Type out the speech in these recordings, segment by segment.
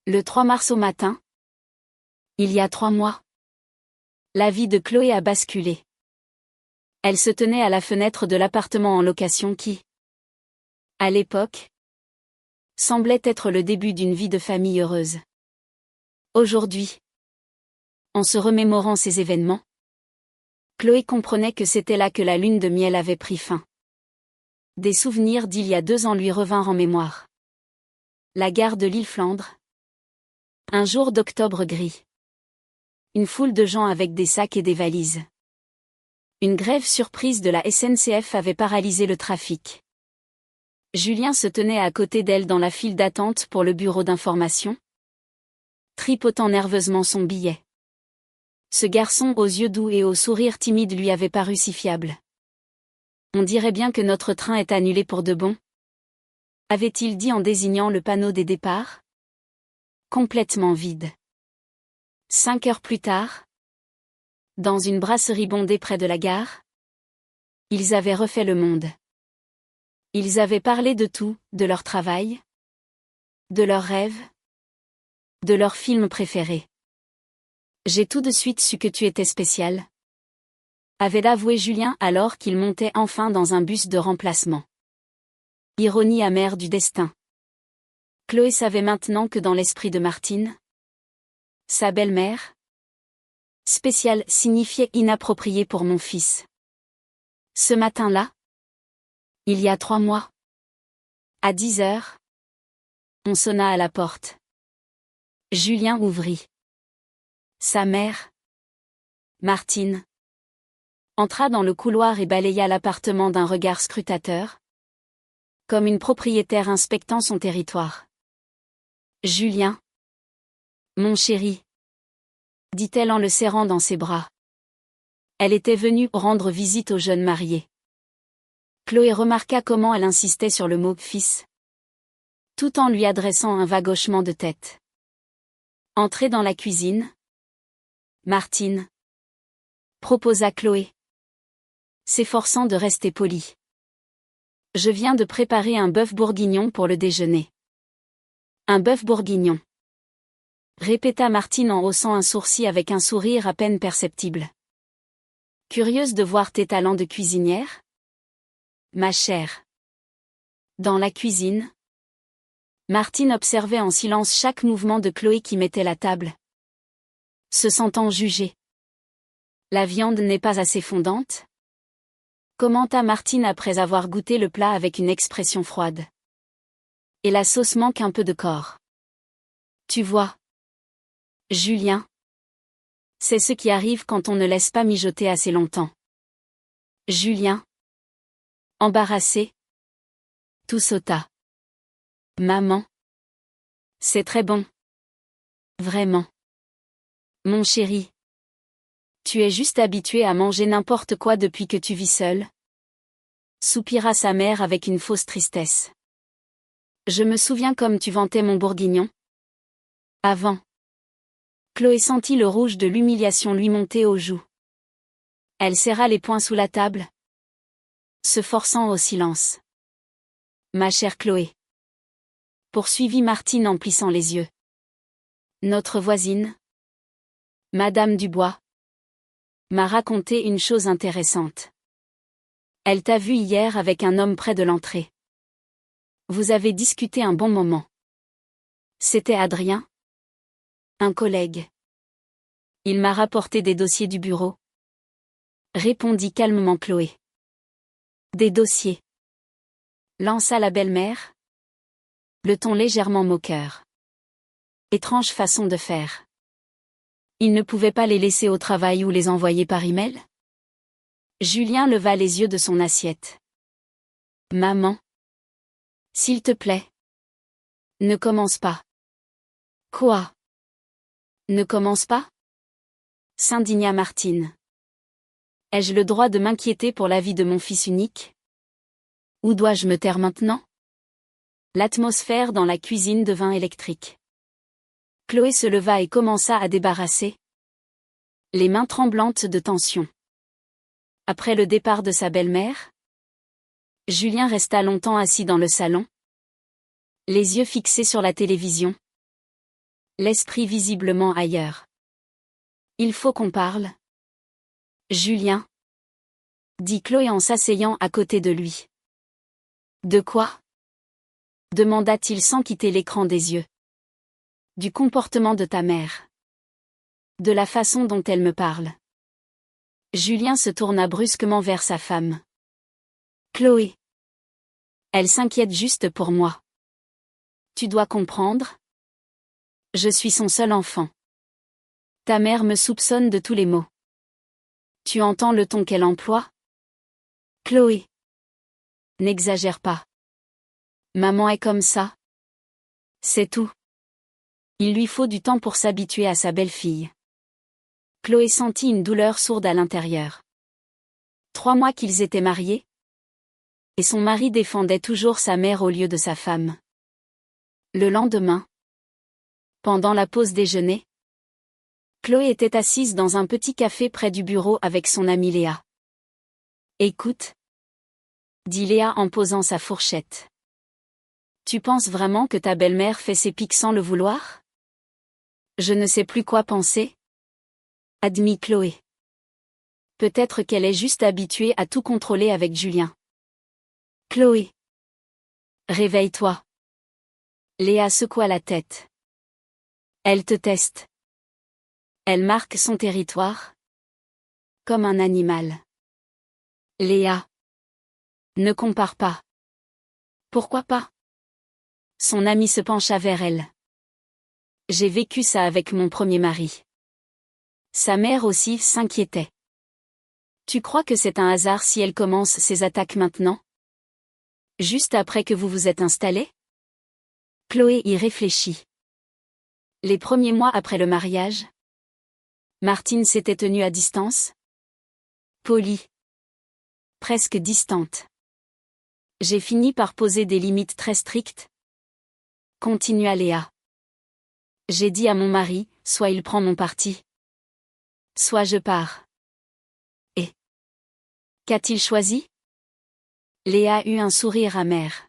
Le 3 mars au matin. Il y a 3 mois. La vie de Chloé a basculé. Elle se tenait à la fenêtre de l'appartement en location qui, à l'époque, semblait être le début d'une vie de famille heureuse. Aujourd'hui, en se remémorant ces événements, Chloé comprenait que c'était là que la lune de miel avait pris fin. Des souvenirs d'il y a 2 ans lui revinrent en mémoire. La gare de l'île Flandre. Un jour d'octobre gris. Une foule de gens avec des sacs et des valises. Une grève surprise de la SNCF avait paralysé le trafic. Julien se tenait à côté d'elle dans la file d'attente pour le bureau d'information, tripotant nerveusement son billet. Ce garçon aux yeux doux et au sourire timide lui avait paru si fiable. On dirait bien que notre train est annulé pour de bon, avait-il dit en désignant le panneau des départs. Complètement vide. 5 heures plus tard, dans une brasserie bondée près de la gare, ils avaient refait le monde. Ils avaient parlé de tout, de leur travail, de leurs rêves, de leurs films préférés. J'ai tout de suite su que tu étais spécial, avait avoué Julien alors qu'il montait enfin dans un bus de remplacement. Ironie amère du destin. Chloé savait maintenant que dans l'esprit de Martine, sa belle-mère, spécial signifiait inapproprié pour mon fils. Ce matin-là, il y a 3 mois, à 10 heures, on sonna à la porte. Julien ouvrit. Sa mère, Martine, entra dans le couloir et balaya l'appartement d'un regard scrutateur, comme une propriétaire inspectant son territoire. Julien, mon chéri, dit-elle en le serrant dans ses bras. Elle était venue rendre visite au jeune marié. Chloé remarqua comment elle insistait sur le mot « fils », tout en lui adressant un vague hochement de tête. Entrez dans la cuisine, Martine, proposa Chloé, s'efforçant de rester polie. Je viens de préparer un bœuf bourguignon pour le déjeuner. Un bœuf bourguignon, répéta Martine en haussant un sourcil avec un sourire à peine perceptible. Curieuse de voir tes talents de cuisinière, ma chère. Dans la cuisine, Martine observait en silence chaque mouvement de Chloé qui mettait la table, se sentant jugée. La viande n'est pas assez fondante, commenta Martine après avoir goûté le plat avec une expression froide. Et la sauce manque un peu de corps. Tu vois, Julien, c'est ce qui arrive quand on ne laisse pas mijoter assez longtemps. Julien, embarrassé, tout sauta. Maman, c'est très bon. Vraiment. Mon chéri, tu es juste habitué à manger n'importe quoi depuis que tu vis seul, soupira sa mère avec une fausse tristesse. Je me souviens comme tu vantais mon bourguignon. Avant. Chloé sentit le rouge de l'humiliation lui monter aux joues. Elle serra les poings sous la table, se forçant au silence. Ma chère Chloé, poursuivit Martine en plissant les yeux. Notre voisine, Madame Dubois, m'a raconté une chose intéressante. Elle t'a vu hier avec un homme près de l'entrée. Vous avez discuté un bon moment. C'était Adrien? Un collègue. Il m'a rapporté des dossiers du bureau, répondit calmement Chloé. Des dossiers, lança la belle-mère, le ton légèrement moqueur. Étrange façon de faire. Il ne pouvait pas les laisser au travail ou les envoyer par email? Julien leva les yeux de son assiette. Maman, s'il te plaît, ne commence pas. Quoi? Ne commence pas? S'indigna Martine. Ai-je le droit de m'inquiéter pour la vie de mon fils unique? Où dois-je me taire maintenant? L'atmosphère dans la cuisine devint électrique. Chloé se leva et commença à débarrasser, les mains tremblantes de tension. Après le départ de sa belle-mère, Julien resta longtemps assis dans le salon, les yeux fixés sur la télévision. L'esprit visiblement ailleurs. Il faut qu'on parle. Julien, dit Chloé en s'asseyant à côté de lui. De quoi? Demanda-t-il sans quitter l'écran des yeux. Du comportement de ta mère. De la façon dont elle me parle. Julien se tourna brusquement vers sa femme. Chloé. Elle s'inquiète juste pour moi. Tu dois comprendre. Je suis son seul enfant. Ta mère me soupçonne de tous les maux. Tu entends le ton qu'elle emploie? Chloé. N'exagère pas. Maman est comme ça. C'est tout. Il lui faut du temps pour s'habituer à sa belle-fille. Chloé sentit une douleur sourde à l'intérieur. 3 mois qu'ils étaient mariés. Et son mari défendait toujours sa mère au lieu de sa femme. Le lendemain, pendant la pause déjeuner, Chloé était assise dans un petit café près du bureau avec son amie Léa. Écoute, dit Léa en posant sa fourchette. Tu penses vraiment que ta belle-mère fait ses piques sans le vouloir? Je ne sais plus quoi penser, admit Chloé. Peut-être qu'elle est juste habituée à tout contrôler avec Julien. Chloé. Réveille-toi. Léa secoua la tête. Elle te teste. Elle marque son territoire. Comme un animal. Léa. Ne compare pas. Pourquoi pas? Son amie se pencha vers elle. J'ai vécu ça avec mon premier mari. Sa mère aussi s'inquiétait. Tu crois que c'est un hasard si elle commence ses attaques maintenant? Juste après que vous vous êtes installés? Chloé y réfléchit. Les premiers mois après le mariage, Martine s'était tenue à distance. Polie. Presque distante. J'ai fini par poser des limites très strictes. Continua Léa. J'ai dit à mon mari, soit il prend mon parti, soit je pars. Et qu'a-t-il choisi? Léa eut un sourire amer.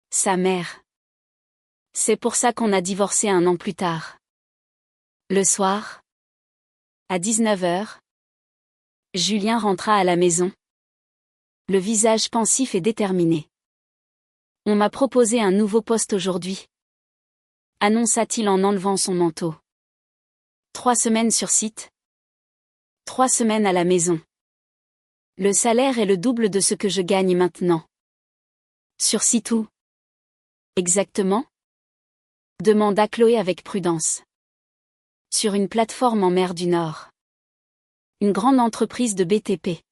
Sa mère. C'est pour ça qu'on a divorcé 1 an plus tard. Le soir, à 19h, Julien rentra à la maison. Le visage pensif et déterminé. On m'a proposé un nouveau poste aujourd'hui, annonça-t-il en enlevant son manteau. 3 semaines sur site. 3 semaines à la maison. Le salaire est le double de ce que je gagne maintenant. Sur site où? Exactement? Demanda Chloé avec prudence. Sur une plateforme en mer du Nord. Une grande entreprise de BTP.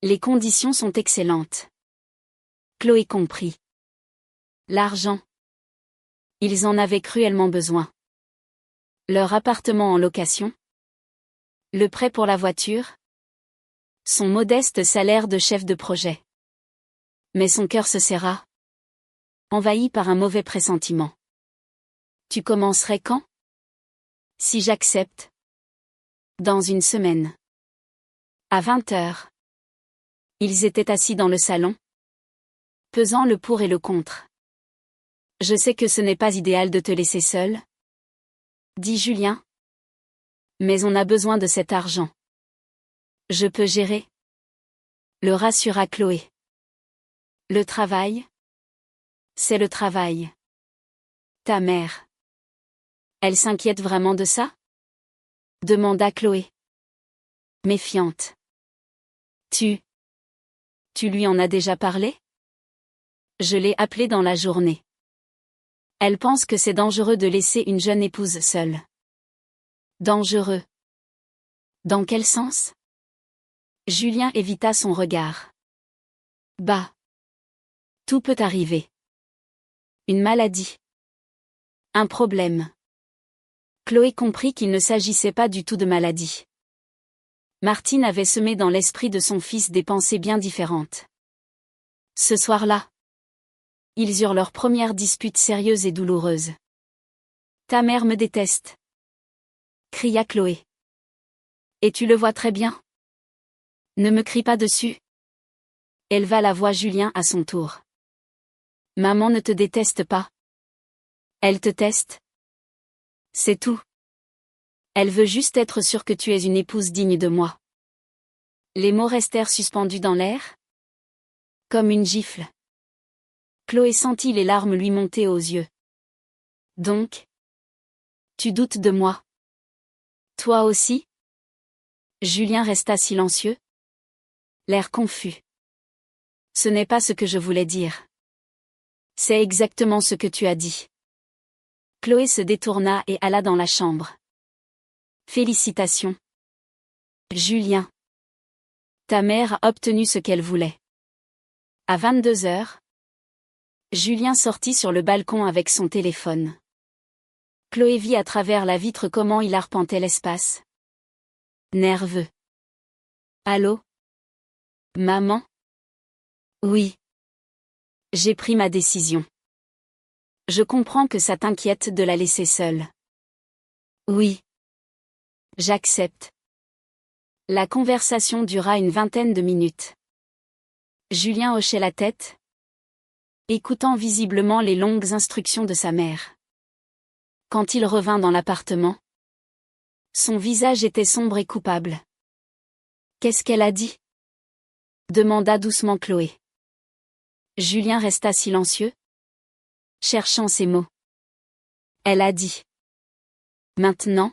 Les conditions sont excellentes. Chloé comprit. L'argent. Ils en avaient cruellement besoin. Leur appartement en location. Le prêt pour la voiture. Son modeste salaire de chef de projet. Mais son cœur se serra. Envahi par un mauvais pressentiment. Tu commencerais quand? Si j'accepte. Dans 1 semaine. À 20h. Ils étaient assis dans le salon, pesant le pour et le contre. Je sais que ce n'est pas idéal de te laisser seule, dit Julien. Mais on a besoin de cet argent. Je peux gérer, le rassura Chloé. Le travail? C'est le travail. Ta mère. Elle s'inquiète vraiment de ça? Demanda Chloé. Méfiante. Tu lui en as déjà parlé? Je l'ai appelée dans la journée. Elle pense que c'est dangereux de laisser une jeune épouse seule. Dangereux. Dans quel sens? Julien évita son regard. Bah. Tout peut arriver. Une maladie. Un problème. Chloé comprit qu'il ne s'agissait pas du tout de maladie. Martine avait semé dans l'esprit de son fils des pensées bien différentes. Ce soir-là, ils eurent leur première dispute sérieuse et douloureuse. Ta mère me déteste, cria Chloé. Et tu le vois très bien. Ne me crie pas dessus. Éleva la voix Julien à son tour. Maman ne te déteste pas. Elle te teste. C'est tout. Elle veut juste être sûre que tu es une épouse digne de moi. Les mots restèrent suspendus dans l'air, comme une gifle. Chloé sentit les larmes lui monter aux yeux. Donc, tu doutes de moi? Toi aussi? Julien resta silencieux, l'air confus. Ce n'est pas ce que je voulais dire. C'est exactement ce que tu as dit. Chloé se détourna et alla dans la chambre. Félicitations. Julien. Ta mère a obtenu ce qu'elle voulait. À 22h, Julien sortit sur le balcon avec son téléphone. Chloé vit à travers la vitre comment il arpentait l'espace. Nerveux. Allô? Maman? Oui. J'ai pris ma décision. Je comprends que ça t'inquiète de la laisser seule. Oui. J'accepte. La conversation dura une vingtaine de minutes. Julien hochait la tête, écoutant visiblement les longues instructions de sa mère. Quand il revint dans l'appartement, son visage était sombre et coupable. Qu'est-ce qu'elle a dit? Demanda doucement Chloé. Julien resta silencieux, cherchant ses mots. Elle a dit. Maintenant,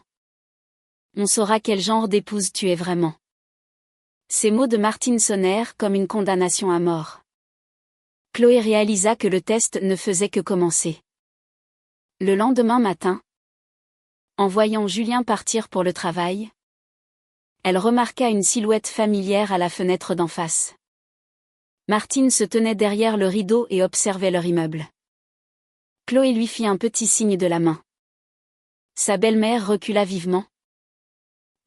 on saura quel genre d'épouse tu es vraiment. Ces mots de Martine sonnèrent comme une condamnation à mort. Chloé réalisa que le test ne faisait que commencer. Le lendemain matin, en voyant Julien partir pour le travail, elle remarqua une silhouette familière à la fenêtre d'en face. Martine se tenait derrière le rideau et observait leur immeuble. Chloé lui fit un petit signe de la main. Sa belle-mère recula vivement.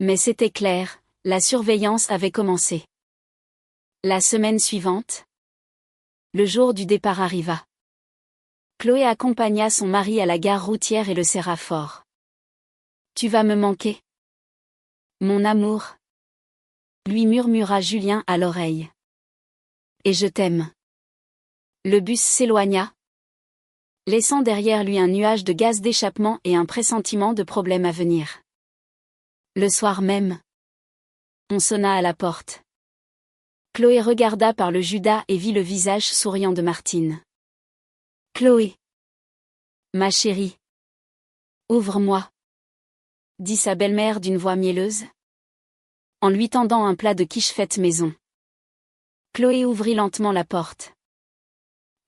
Mais c'était clair, la surveillance avait commencé. La semaine suivante, le jour du départ arriva. Chloé accompagna son mari à la gare routière et le serra fort. « Tu vas me manquer, mon amour » lui murmura Julien à l'oreille. « Et je t'aime. » Le bus s'éloigna, laissant derrière lui un nuage de gaz d'échappement et un pressentiment de problèmes à venir. Le soir même, on sonna à la porte. Chloé regarda par le judas et vit le visage souriant de Martine. « Chloé. Ma chérie. Ouvre-moi. » dit sa belle-mère d'une voix mielleuse, en lui tendant un plat de quiche faite maison. Chloé ouvrit lentement la porte.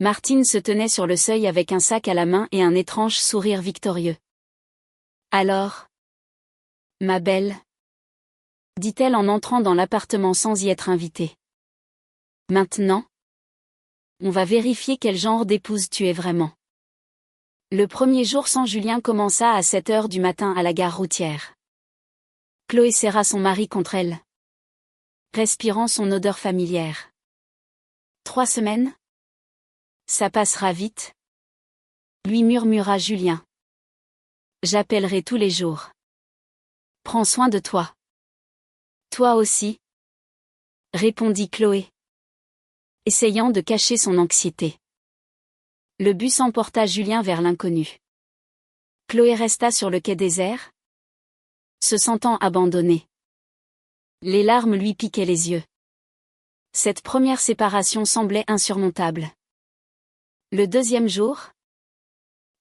Martine se tenait sur le seuil avec un sac à la main et un étrange sourire victorieux. « Alors, ma belle ?» dit-elle en entrant dans l'appartement sans y être invitée. « Maintenant, on va vérifier quel genre d'épouse tu es vraiment. » Le premier jour sans Julien commença à 7h du matin à la gare routière. Chloé serra son mari contre elle, respirant son odeur familière. 3 semaines? Ça passera vite, lui murmura Julien. J'appellerai tous les jours. Prends soin de toi. Toi aussi, répondit Chloé, essayant de cacher son anxiété. Le bus emporta Julien vers l'inconnu. Chloé resta sur le quai désert, se sentant abandonnée. Les larmes lui piquaient les yeux. Cette première séparation semblait insurmontable. Le deuxième jour,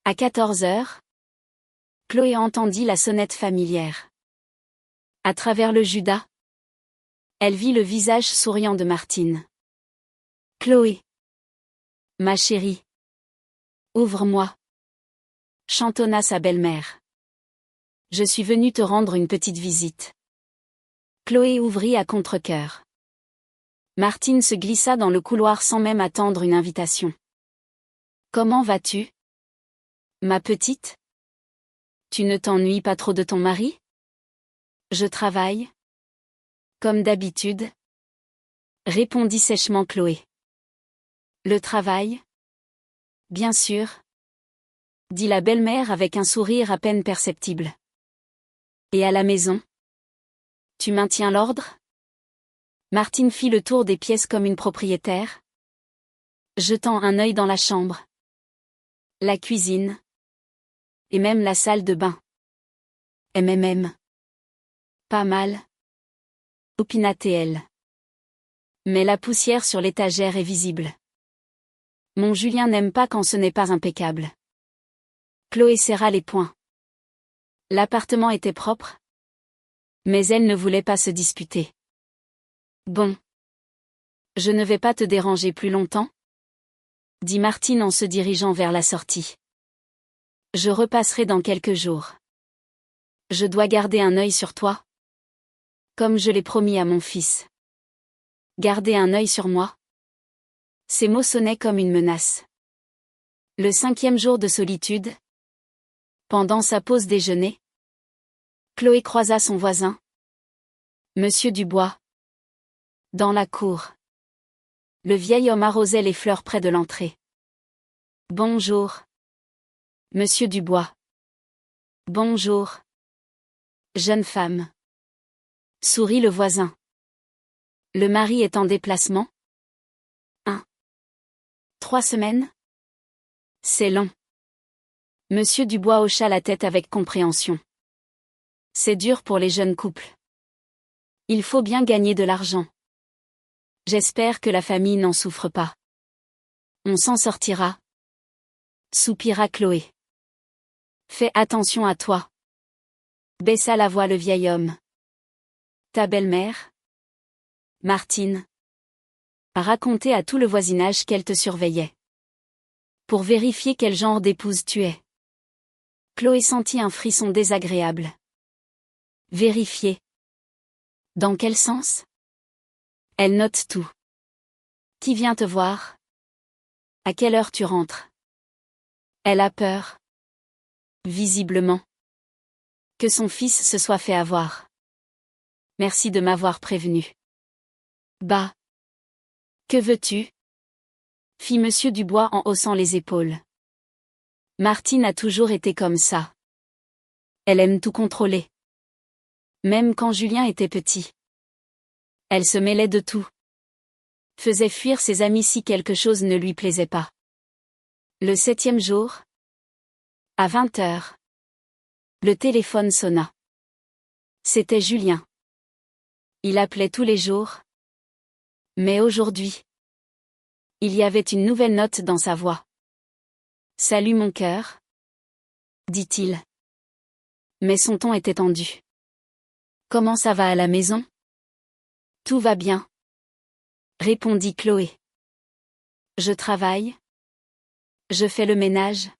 à 14h, Chloé entendit la sonnette familière. À travers le judas, elle vit le visage souriant de Martine. « Chloé. Ma chérie. Ouvre-moi. » chantonna sa belle-mère. « Je suis venue te rendre une petite visite. » Chloé ouvrit à contre-cœur. Martine se glissa dans le couloir sans même attendre une invitation. « Comment vas-tu, ma petite? Tu ne t'ennuies pas trop de ton mari? » « Je travaille. Comme d'habitude. » répondit sèchement Chloé. « Le travail? Bien sûr. » dit la belle-mère avec un sourire à peine perceptible. « Et à la maison? Tu maintiens l'ordre? » Martine fit le tour des pièces comme une propriétaire, jetant un œil dans la chambre, la cuisine, et même la salle de bain. MMM. Pas mal. Opina-t-elle. Mais la poussière sur l'étagère est visible. Mon Julien n'aime pas quand ce n'est pas impeccable. Chloé serra les poings. L'appartement était propre. Mais elle ne voulait pas se disputer. Bon. Je ne vais pas te déranger plus longtemps, dit Martine en se dirigeant vers la sortie. Je repasserai dans quelques jours. Je dois garder un œil sur toi. Comme je l'ai promis à mon fils. Garder un œil sur moi. Ces mots sonnaient comme une menace. Le 5e jour de solitude. Pendant sa pause déjeuner. Chloé croisa son voisin. Monsieur Dubois. Dans la cour. Le vieil homme arrosait les fleurs près de l'entrée. Bonjour. Monsieur Dubois. Bonjour. Jeune femme. Sourit le voisin. Le mari est en déplacement? 3 semaines? C'est long. Monsieur Dubois hocha la tête avec compréhension. C'est dur pour les jeunes couples. Il faut bien gagner de l'argent. J'espère que la famille n'en souffre pas. On s'en sortira. Soupira Chloé. Fais attention à toi. Baissa la voix le vieil homme. Ta belle-mère? Martine. A raconté à tout le voisinage qu'elle te surveillait. Pour vérifier quel genre d'épouse tu es. Chloé sentit un frisson désagréable. Vérifier. Dans quel sens? Elle note tout. Qui vient te voir? À quelle heure tu rentres? Elle a peur. Visiblement. Que son fils se soit fait avoir. Merci de m'avoir prévenu. Bah. Que veux-tu? Fit Monsieur Dubois en haussant les épaules. Martine a toujours été comme ça. Elle aime tout contrôler. Même quand Julien était petit. Elle se mêlait de tout. Faisait fuir ses amis si quelque chose ne lui plaisait pas. Le 7e jour. À 20h. Le téléphone sonna. C'était Julien. Il appelait tous les jours. Mais aujourd'hui. Il y avait une nouvelle note dans sa voix. Salut mon cœur. Dit-il. Mais son ton était tendu. Comment ça va à la maison? Tout va bien. Répondit Chloé. Je travaille. Je fais le ménage.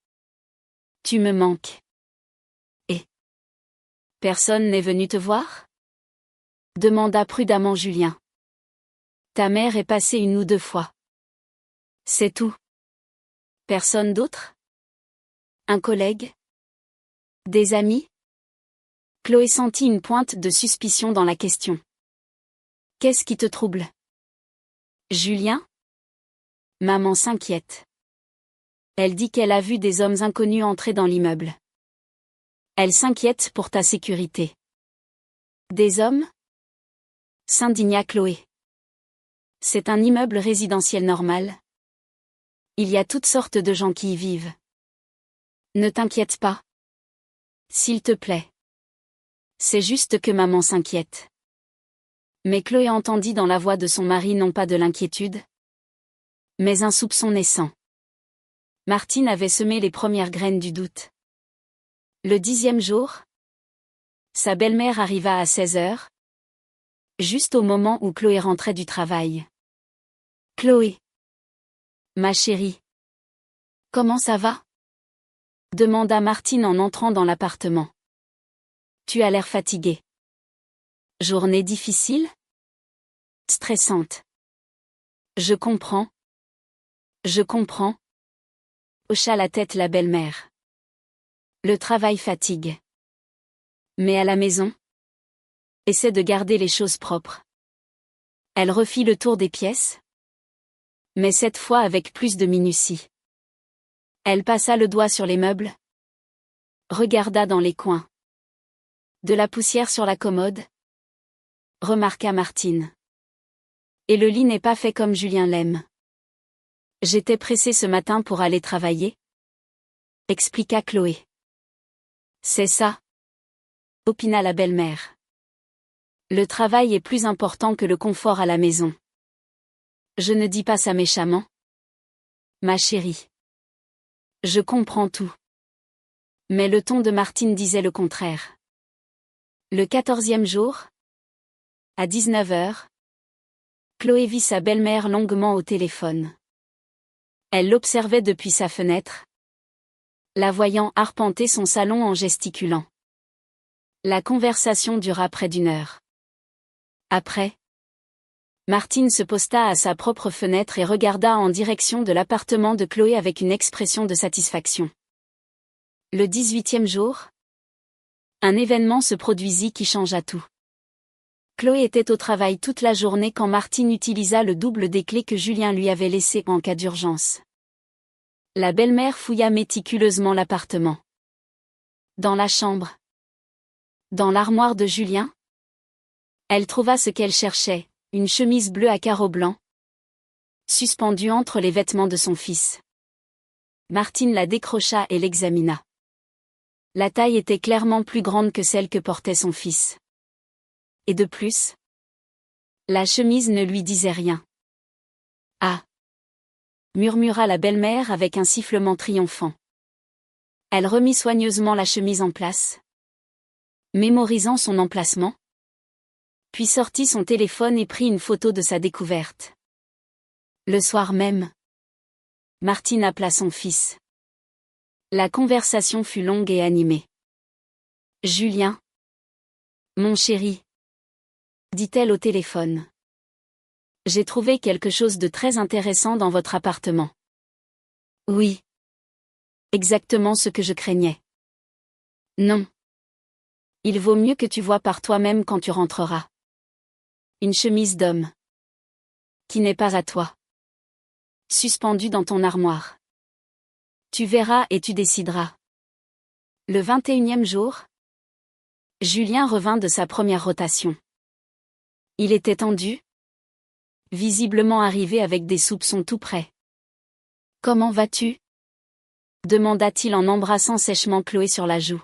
Tu me manques. Et personne n'est venu te voir? Demanda prudemment Julien. Ta mère est passée 1 ou 2 fois. C'est tout. Personne d'autre? Un collègue? Des amis? Chloé sentit une pointe de suspicion dans la question. Qu'est-ce qui te trouble? Julien? Maman s'inquiète. Elle dit qu'elle a vu des hommes inconnus entrer dans l'immeuble. Elle s'inquiète pour ta sécurité. Des hommes? S'indigna Chloé. C'est un immeuble résidentiel normal. Il y a toutes sortes de gens qui y vivent. Ne t'inquiète pas. S'il te plaît. C'est juste que maman s'inquiète. Mais Chloé entendit dans la voix de son mari non pas de l'inquiétude, mais un soupçon naissant. Martine avait semé les premières graines du doute. Le 10e jour, sa belle-mère arriva à 16h, juste au moment où Chloé rentrait du travail. Chloé. Ma chérie. Comment ça va? Demanda Martine en entrant dans l'appartement. Tu as l'air fatiguée. Journée difficile? Stressante. Je comprends. Je comprends. Hocha la tête la belle-mère. Le travail fatigue. Mais à la maison? Essaie de garder les choses propres. Elle refit le tour des pièces. Mais cette fois avec plus de minutie. Elle passa le doigt sur les meubles. Regarda dans les coins. De la poussière sur la commode? Remarqua Martine. Et le lit n'est pas fait comme Julien l'aime. J'étais pressée ce matin pour aller travailler. Expliqua Chloé. C'est ça. opina la belle-mère. Le travail est plus important que le confort à la maison. Je ne dis pas ça méchamment. Ma chérie. Je comprends tout. Mais le ton de Martine disait le contraire. Le 14e jour, à 19h, Chloé vit sa belle-mère longuement au téléphone. Elle l'observait depuis sa fenêtre, la voyant arpenter son salon en gesticulant. La conversation dura près d'une heure. Après, Martine se posta à sa propre fenêtre et regarda en direction de l'appartement de Chloé avec une expression de satisfaction. Le 18e jour, un événement se produisit qui changea tout. Chloé était au travail toute la journée quand Martine utilisa le double des clés que Julien lui avait laissées en cas d'urgence. La belle-mère fouilla méticuleusement l'appartement. Dans la chambre, dans l'armoire de Julien, elle trouva ce qu'elle cherchait, une chemise bleue à carreaux blancs, suspendue entre les vêtements de son fils. Martine la décrocha et l'examina. La taille était clairement plus grande que celle que portait son fils. Et de plus, la chemise ne lui disait rien. Ah! Murmura la belle-mère avec un sifflement triomphant. Elle remit soigneusement la chemise en place, mémorisant son emplacement, puis sortit son téléphone et prit une photo de sa découverte. Le soir même, Martine appela son fils. La conversation fut longue et animée. « Julien. Mon chéri. » dit-elle au téléphone. « J'ai trouvé quelque chose de très intéressant dans votre appartement. » « Oui. Exactement ce que je craignais. »« Non. Il vaut mieux que tu vois par toi-même quand tu rentreras. Une chemise d'homme. Qui n'est pas à toi. Suspendue dans ton armoire. Tu verras et tu décideras. » Le 21e jour, Julien revint de sa première rotation. Il était tendu, visiblement arrivé avec des soupçons tout prêts. « Comment vas-tu » demanda-t-il en embrassant sèchement Chloé sur la joue.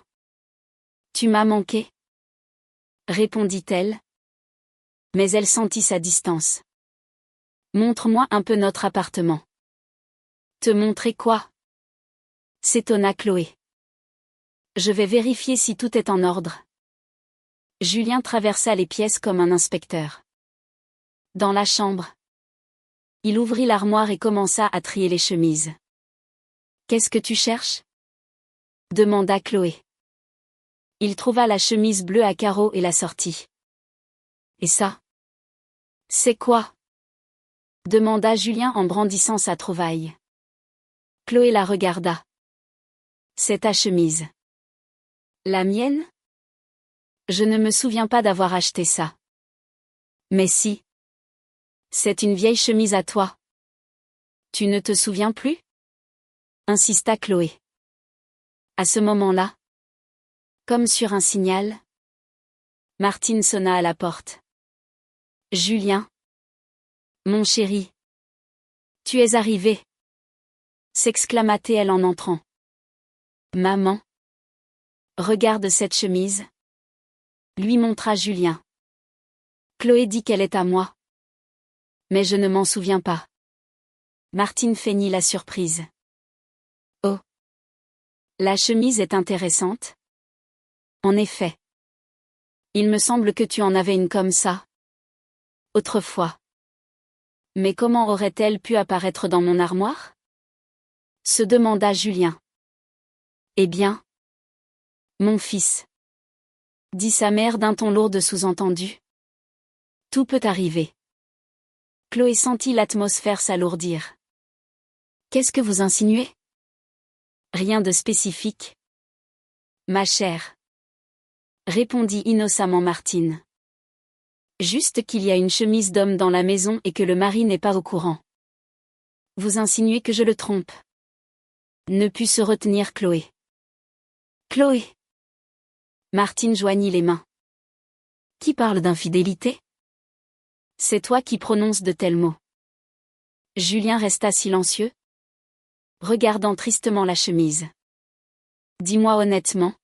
« Tu m'as manqué » répondit-elle. Mais elle sentit sa distance. « Montre-moi un peu notre appartement. »« Te montrer quoi » s'étonna Chloé. « Je vais vérifier si tout est en ordre. » Julien traversa les pièces comme un inspecteur. Dans la chambre, il ouvrit l'armoire et commença à trier les chemises. « Qu'est-ce que tu cherches » demanda Chloé. Il trouva la chemise bleue à carreaux et la sortit. « Et ça ? C'est quoi » demanda Julien en brandissant sa trouvaille. Chloé la regarda. « C'est ta chemise. »« La mienne ? Je ne me souviens pas d'avoir acheté ça. »« Mais si. C'est une vieille chemise à toi. »« Tu ne te souviens plus ?» insista Chloé. À ce moment-là, comme sur un signal, Martine sonna à la porte. « Julien. Mon chéri. Tu es arrivé » s'exclama-t-elle en entrant. « Maman. Regarde cette chemise. » lui montra Julien. Chloé dit qu'elle est à moi. Mais je ne m'en souviens pas. Martine feignit la surprise. Oh. La chemise est intéressante. En effet. Il me semble que tu en avais une comme ça. Autrefois. Mais comment aurait-elle pu apparaître dans mon armoire ? Se demanda Julien. Eh bien. Mon fils. Dit sa mère d'un ton lourd de sous-entendu. Tout peut arriver. Chloé sentit l'atmosphère s'alourdir. Qu'est-ce que vous insinuez ? Rien de spécifique. Ma chère. Répondit innocemment Martine. Juste qu'il y a une chemise d'homme dans la maison et que le mari n'est pas au courant. Vous insinuez que je le trompe ? Ne put se retenir Chloé. Chloé. Martine joignit les mains. Qui parle d'infidélité ? C'est toi qui prononces de tels mots. Julien resta silencieux, regardant tristement la chemise. Dis-moi honnêtement.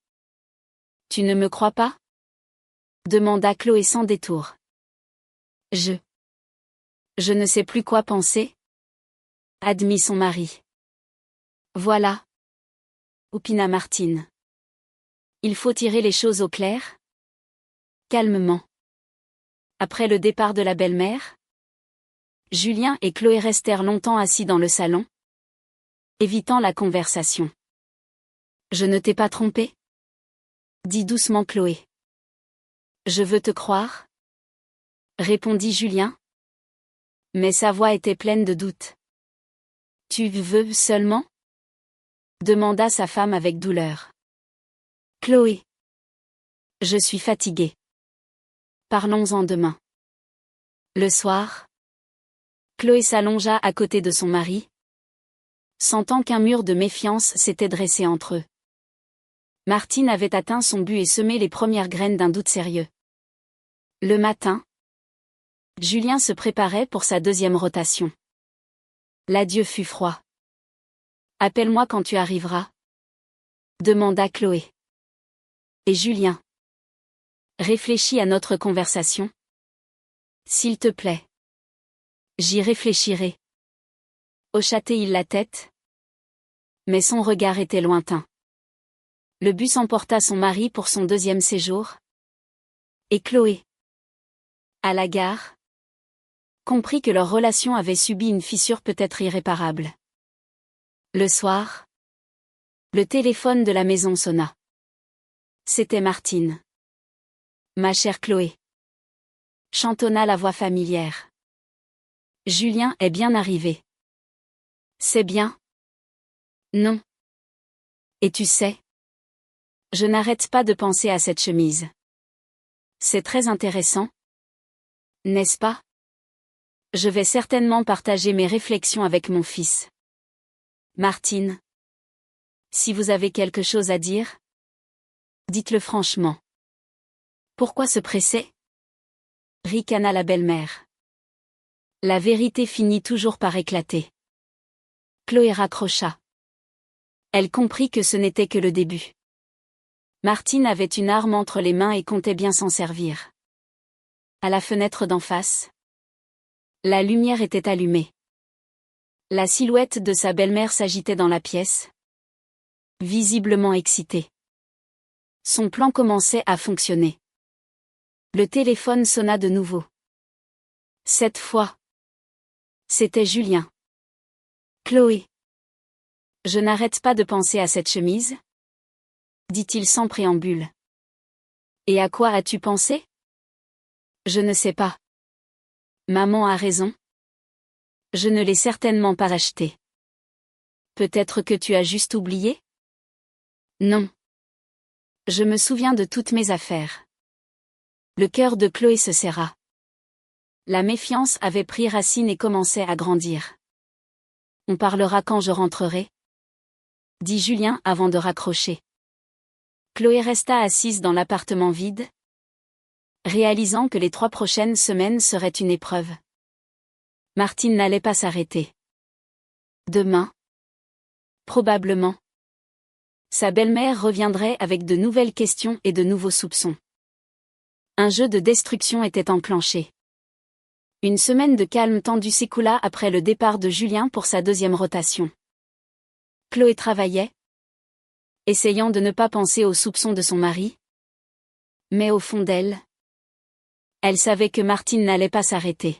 Tu ne me crois pas ? demanda Chloé sans détour. Je ne sais plus quoi penser, admit son mari. Voilà, opina Martine. Il faut tirer les choses au clair? Calmement. Après le départ de la belle-mère, Julien et Chloé restèrent longtemps assis dans le salon, évitant la conversation. Je ne t'ai pas trompé? Dit doucement Chloé. Je veux te croire, répondit Julien. Mais sa voix était pleine de doute. Tu veux seulement? Demanda sa femme avec douleur. Chloé. Je suis fatiguée. Parlons-en demain. Le soir, Chloé s'allongea à côté de son mari, sentant qu'un mur de méfiance s'était dressé entre eux. Martine avait atteint son but et semé les premières graines d'un doute sérieux. Le matin, Julien se préparait pour sa deuxième rotation. L'adieu fut froid. Appelle-moi quand tu arriveras, demanda Chloé. Et Julien. Réfléchis à notre conversation. S'il te plaît. J'y réfléchirai. Hochait-il la tête? Mais son regard était lointain. Le bus emporta son mari pour son deuxième séjour. Et Chloé, à la gare, comprit que leur relation avait subi une fissure peut-être irréparable. Le soir, le téléphone de la maison sonna. C'était Martine. Ma chère Chloé, chantonna la voix familière. Julien est bien arrivé. C'est bien? Non. Et tu sais, je n'arrête pas de penser à cette chemise. C'est très intéressant, n'est-ce pas? Je vais certainement partager mes réflexions avec mon fils. Martine, si vous avez quelque chose à dire, dites-le franchement. Pourquoi se presser? Ricana la belle-mère. La vérité finit toujours par éclater. Chloé raccrocha. Elle comprit que ce n'était que le début. Martine avait une arme entre les mains et comptait bien s'en servir. À la fenêtre d'en face, la lumière était allumée. La silhouette de sa belle-mère s'agitait dans la pièce, visiblement excitée. Son plan commençait à fonctionner. Le téléphone sonna de nouveau. Cette fois, c'était Julien. Chloé. Je n'arrête pas de penser à cette chemise, dit-il sans préambule. Et à quoi as-tu pensé? Je ne sais pas. Maman a raison. Je ne l'ai certainement pas achetée. Peut-être que tu as juste oublié? Non. Je me souviens de toutes mes affaires. Le cœur de Chloé se serra. La méfiance avait pris racine et commençait à grandir. On parlera quand je rentrerai, dit Julien avant de raccrocher. Chloé resta assise dans l'appartement vide, réalisant que les 3 prochaines semaines seraient une épreuve. Martine n'allait pas s'arrêter. Demain, probablement, sa belle-mère reviendrait avec de nouvelles questions et de nouveaux soupçons. Un jeu de destruction était enclenché. Une semaine de calme tendu s'écoula après le départ de Julien pour sa deuxième rotation. Chloé travaillait, essayant de ne pas penser aux soupçons de son mari. Mais au fond d'elle, elle savait que Martine n'allait pas s'arrêter.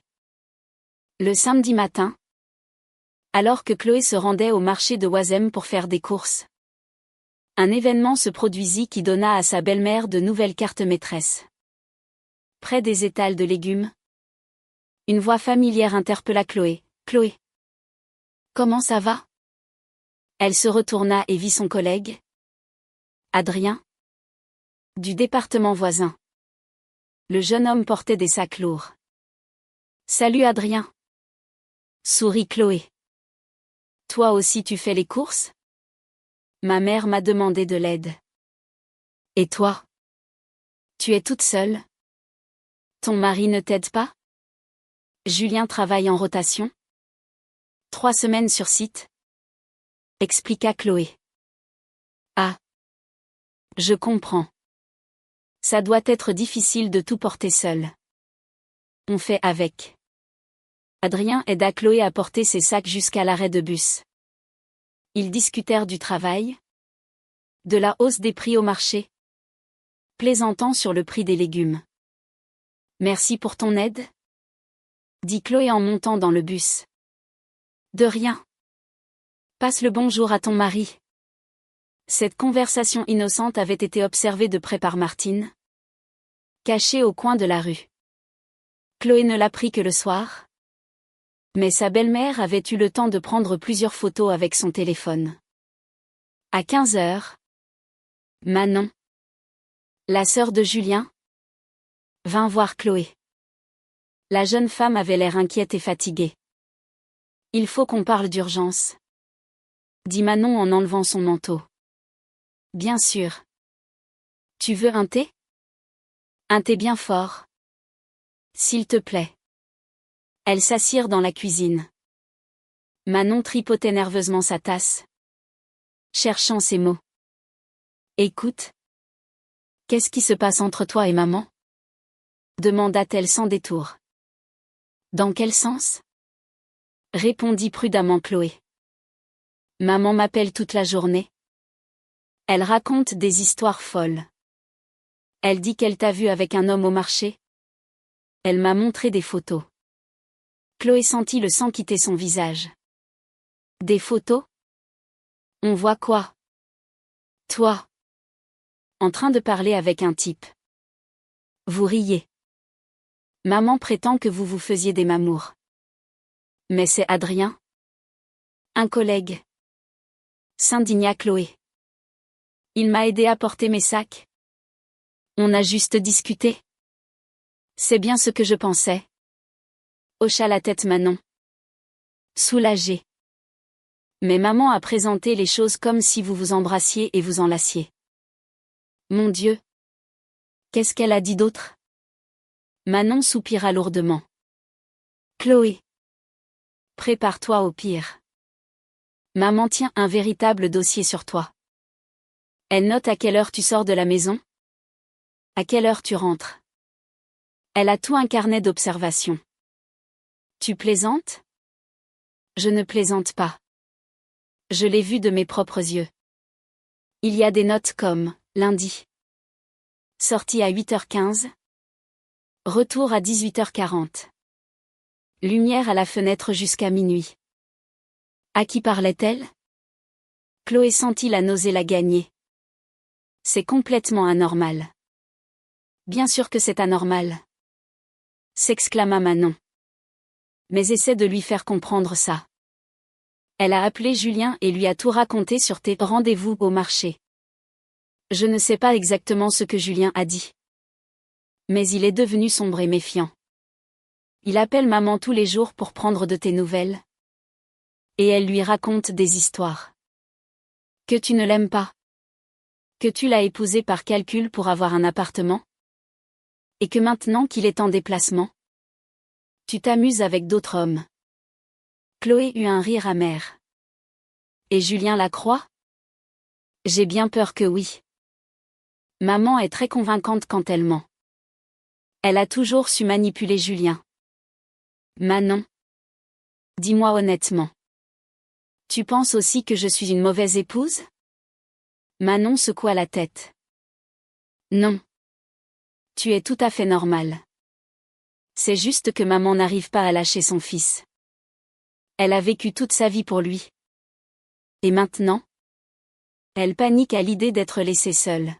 Le samedi matin, alors que Chloé se rendait au marché de Oisem pour faire des courses, un événement se produisit qui donna à sa belle-mère de nouvelles cartes maîtresses. Près des étals de légumes, une voix familière interpella Chloé. « Chloé, comment ça va ?» Elle se retourna et vit son collègue, Adrien, du département voisin. Le jeune homme portait des sacs lourds. « Salut Adrien !» sourit Chloé. « Toi aussi tu fais les courses ? Ma mère m'a demandé de l'aide. Et toi ? Tu es toute seule ? Ton mari ne t'aide pas ? Julien travaille en rotation ? 3 semaines sur site ? Expliqua Chloé. Ah ! Je comprends. Ça doit être difficile de tout porter seul. On fait avec. Adrien aida Chloé à porter ses sacs jusqu'à l'arrêt de bus. Ils discutèrent du travail, de la hausse des prix au marché, plaisantant sur le prix des légumes. Merci pour ton aide, dit Chloé en montant dans le bus. De rien. Passe le bonjour à ton mari. Cette conversation innocente avait été observée de près par Martine, cachée au coin de la rue. Chloé ne l'apprit que le soir. Mais sa belle-mère avait eu le temps de prendre plusieurs photos avec son téléphone. À 15 heures, Manon, la sœur de Julien, vint voir Chloé. La jeune femme avait l'air inquiète et fatiguée. Il faut qu'on parle d'urgence, dit Manon en enlevant son manteau. Bien sûr. Tu veux un thé? Un thé bien fort. S'il te plaît. Elles s'assirent dans la cuisine. Manon tripotait nerveusement sa tasse, cherchant ses mots. Écoute. Qu'est-ce qui se passe entre toi et maman? Demanda-t-elle sans détour. Dans quel sens? Répondit prudemment Chloé. Maman m'appelle toute la journée. Elle raconte des histoires folles. Elle dit qu'elle t'a vu avec un homme au marché. Elle m'a montré des photos. Chloé sentit le sang quitter son visage. Des photos? On voit quoi? Toi. En train de parler avec un type. Vous riez. Maman prétend que vous vous faisiez des mamours. Mais c'est Adrien? Un collègue. S'indigna Chloé. Il m'a aidé à porter mes sacs. On a juste discuté. C'est bien ce que je pensais. Hocha la tête Manon. Soulagée. Mais maman a présenté les choses comme si vous vous embrassiez et vous enlaciez. Mon Dieu. Qu'est-ce qu'elle a dit d'autre? Manon soupira lourdement. Chloé. Prépare-toi au pire. Maman tient un véritable dossier sur toi. Elle note à quelle heure tu sors de la maison. À quelle heure tu rentres. Elle a tout un carnet d'observation. Tu plaisantes? Je ne plaisante pas. Je l'ai vu de mes propres yeux. Il y a des notes comme lundi. Sortie à 8h15. Retour à 18h40. Lumière à la fenêtre jusqu'à minuit. À qui parlait-elle? Chloé sentit la nausée la gagner. C'est complètement anormal. Bien sûr que c'est anormal. S'exclama Manon. Mais essaie de lui faire comprendre ça. Elle a appelé Julien et lui a tout raconté sur tes rendez-vous au marché. Je ne sais pas exactement ce que Julien a dit. Mais il est devenu sombre et méfiant. Il appelle maman tous les jours pour prendre de tes nouvelles. Et elle lui raconte des histoires. Que tu ne l'aimes pas. Que tu l'as épousé par calcul pour avoir un appartement. Et que maintenant qu'il est en déplacement, tu t'amuses avec d'autres hommes. Chloé eut un rire amer. Et Julien la croit? J'ai bien peur que oui. Maman est très convaincante quand elle ment. Elle a toujours su manipuler Julien. Manon. Dis-moi honnêtement. Tu penses aussi que je suis une mauvaise épouse? Manon secoua la tête. Non. Tu es tout à fait normale. C'est juste que maman n'arrive pas à lâcher son fils. Elle a vécu toute sa vie pour lui. Et maintenant? Elle panique à l'idée d'être laissée seule.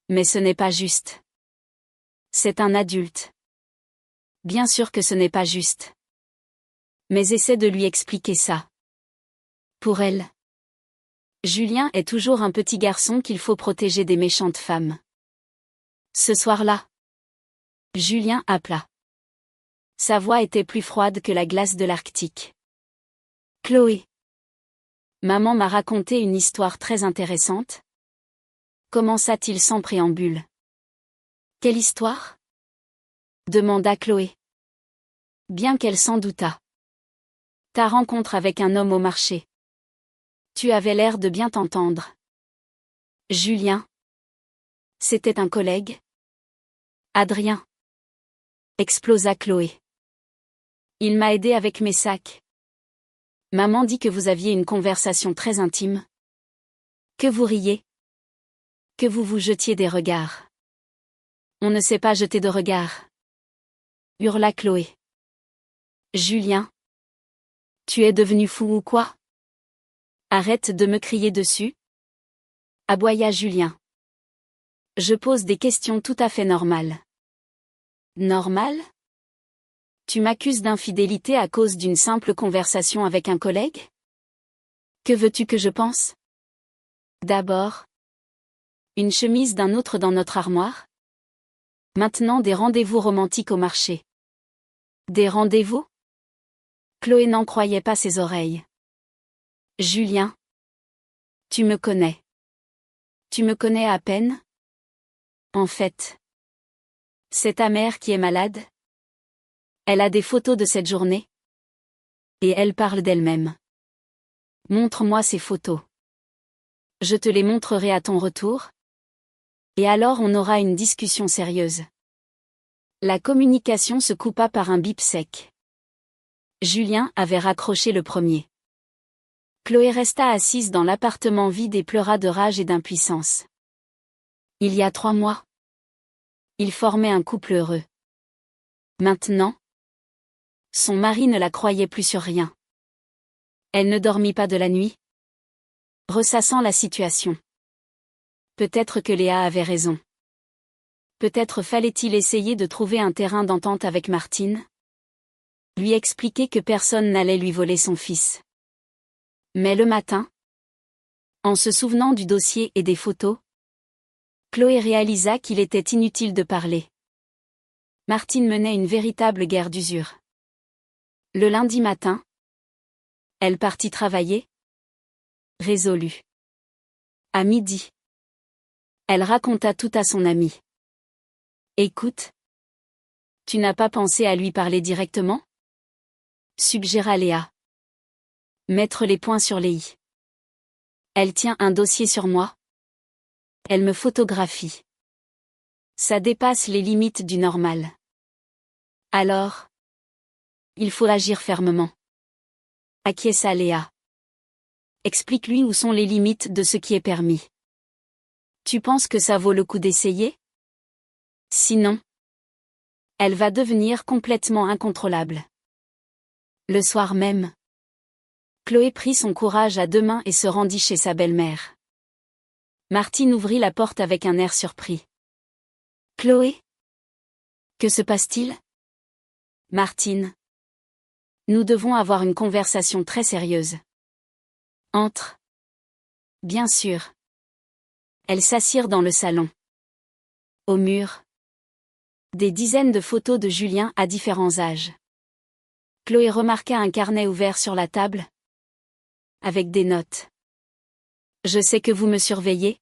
Mais ce n'est pas juste. C'est un adulte. Bien sûr que ce n'est pas juste. Mais essaie de lui expliquer ça. Pour elle. Julien est toujours un petit garçon qu'il faut protéger des méchantes femmes. Ce soir-là, Julien appela. Sa voix était plus froide que la glace de l'Arctique. Chloé. Maman m'a raconté une histoire très intéressante. Commença-t-il sans préambule. Quelle histoire? Demanda Chloé. Bien qu'elle s'en doutât. Ta rencontre avec un homme au marché. Tu avais l'air de bien t'entendre. Julien. C'était un collègue? Adrien. Explosa Chloé. Il m'a aidé avec mes sacs. Maman dit que vous aviez une conversation très intime. Que vous riez. Que vous vous jetiez des regards. On ne sait pas jeter de regards. Hurla Chloé. Julien. Tu es devenu fou ou quoi? Arrête de me crier dessus. Aboya Julien. Je pose des questions tout à fait normales. Normales? Tu m'accuses d'infidélité à cause d'une simple conversation avec un collègue? Que veux-tu que je pense? D'abord, une chemise d'un autre dans notre armoire? Maintenant des rendez-vous romantiques au marché. Des rendez-vous? Chloé n'en croyait pas ses oreilles. Julien. Tu me connais. Tu me connais à peine? En fait. C'est ta mère qui est malade? Elle a des photos de cette journée? Et elle parle d'elle-même. Montre-moi ces photos. Je te les montrerai à ton retour. Et alors on aura une discussion sérieuse. La communication se coupa par un bip sec. Julien avait raccroché le premier. Chloé resta assise dans l'appartement vide et pleura de rage et d'impuissance. Il y a 3 mois. Ils formaient un couple heureux. Maintenant, son mari ne la croyait plus sur rien. Elle ne dormit pas de la nuit, ressassant la situation. Peut-être que Léa avait raison. Peut-être fallait-il essayer de trouver un terrain d'entente avec Martine? Lui expliquer que personne n'allait lui voler son fils. Mais le matin, en se souvenant du dossier et des photos, Chloé réalisa qu'il était inutile de parler. Martine menait une véritable guerre d'usure. Le lundi matin, elle partit travailler. Résolue. À midi, elle raconta tout à son amie. Écoute. Tu n'as pas pensé à lui parler directement? Suggéra Léa. Mettre les points sur les i. Elle tient un dossier sur moi. Elle me photographie. Ça dépasse les limites du normal. Alors, il faut agir fermement. Acquiesça Léa. Explique-lui où sont les limites de ce qui est permis. Tu penses que ça vaut le coup d'essayer? Sinon, elle va devenir complètement incontrôlable. Le soir même, Chloé prit son courage à 2 mains et se rendit chez sa belle-mère. Martine ouvrit la porte avec un air surpris. Chloé? Que se passe-t-il? Martine. Nous devons avoir une conversation très sérieuse. Entre. Bien sûr. Elles s'assirent dans le salon. Au mur, des dizaines de photos de Julien à différents âges. Chloé remarqua un carnet ouvert sur la table, avec des notes. Je sais que vous me surveillez,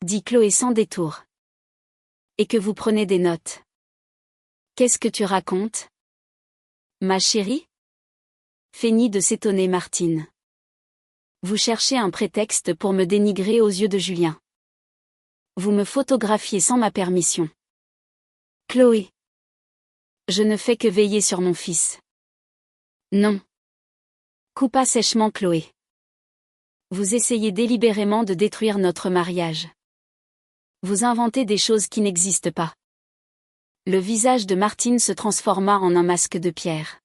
dit Chloé sans détour. Et que vous prenez des notes. Qu'est-ce que tu racontes? Ma chérie? Feignit de s'étonner Martine. Vous cherchez un prétexte pour me dénigrer aux yeux de Julien. Vous me photographiez sans ma permission. Chloé. Je ne fais que veiller sur mon fils. Non. Coupa sèchement Chloé. Vous essayez délibérément de détruire notre mariage. Vous inventez des choses qui n'existent pas. Le visage de Martine se transforma en un masque de pierre.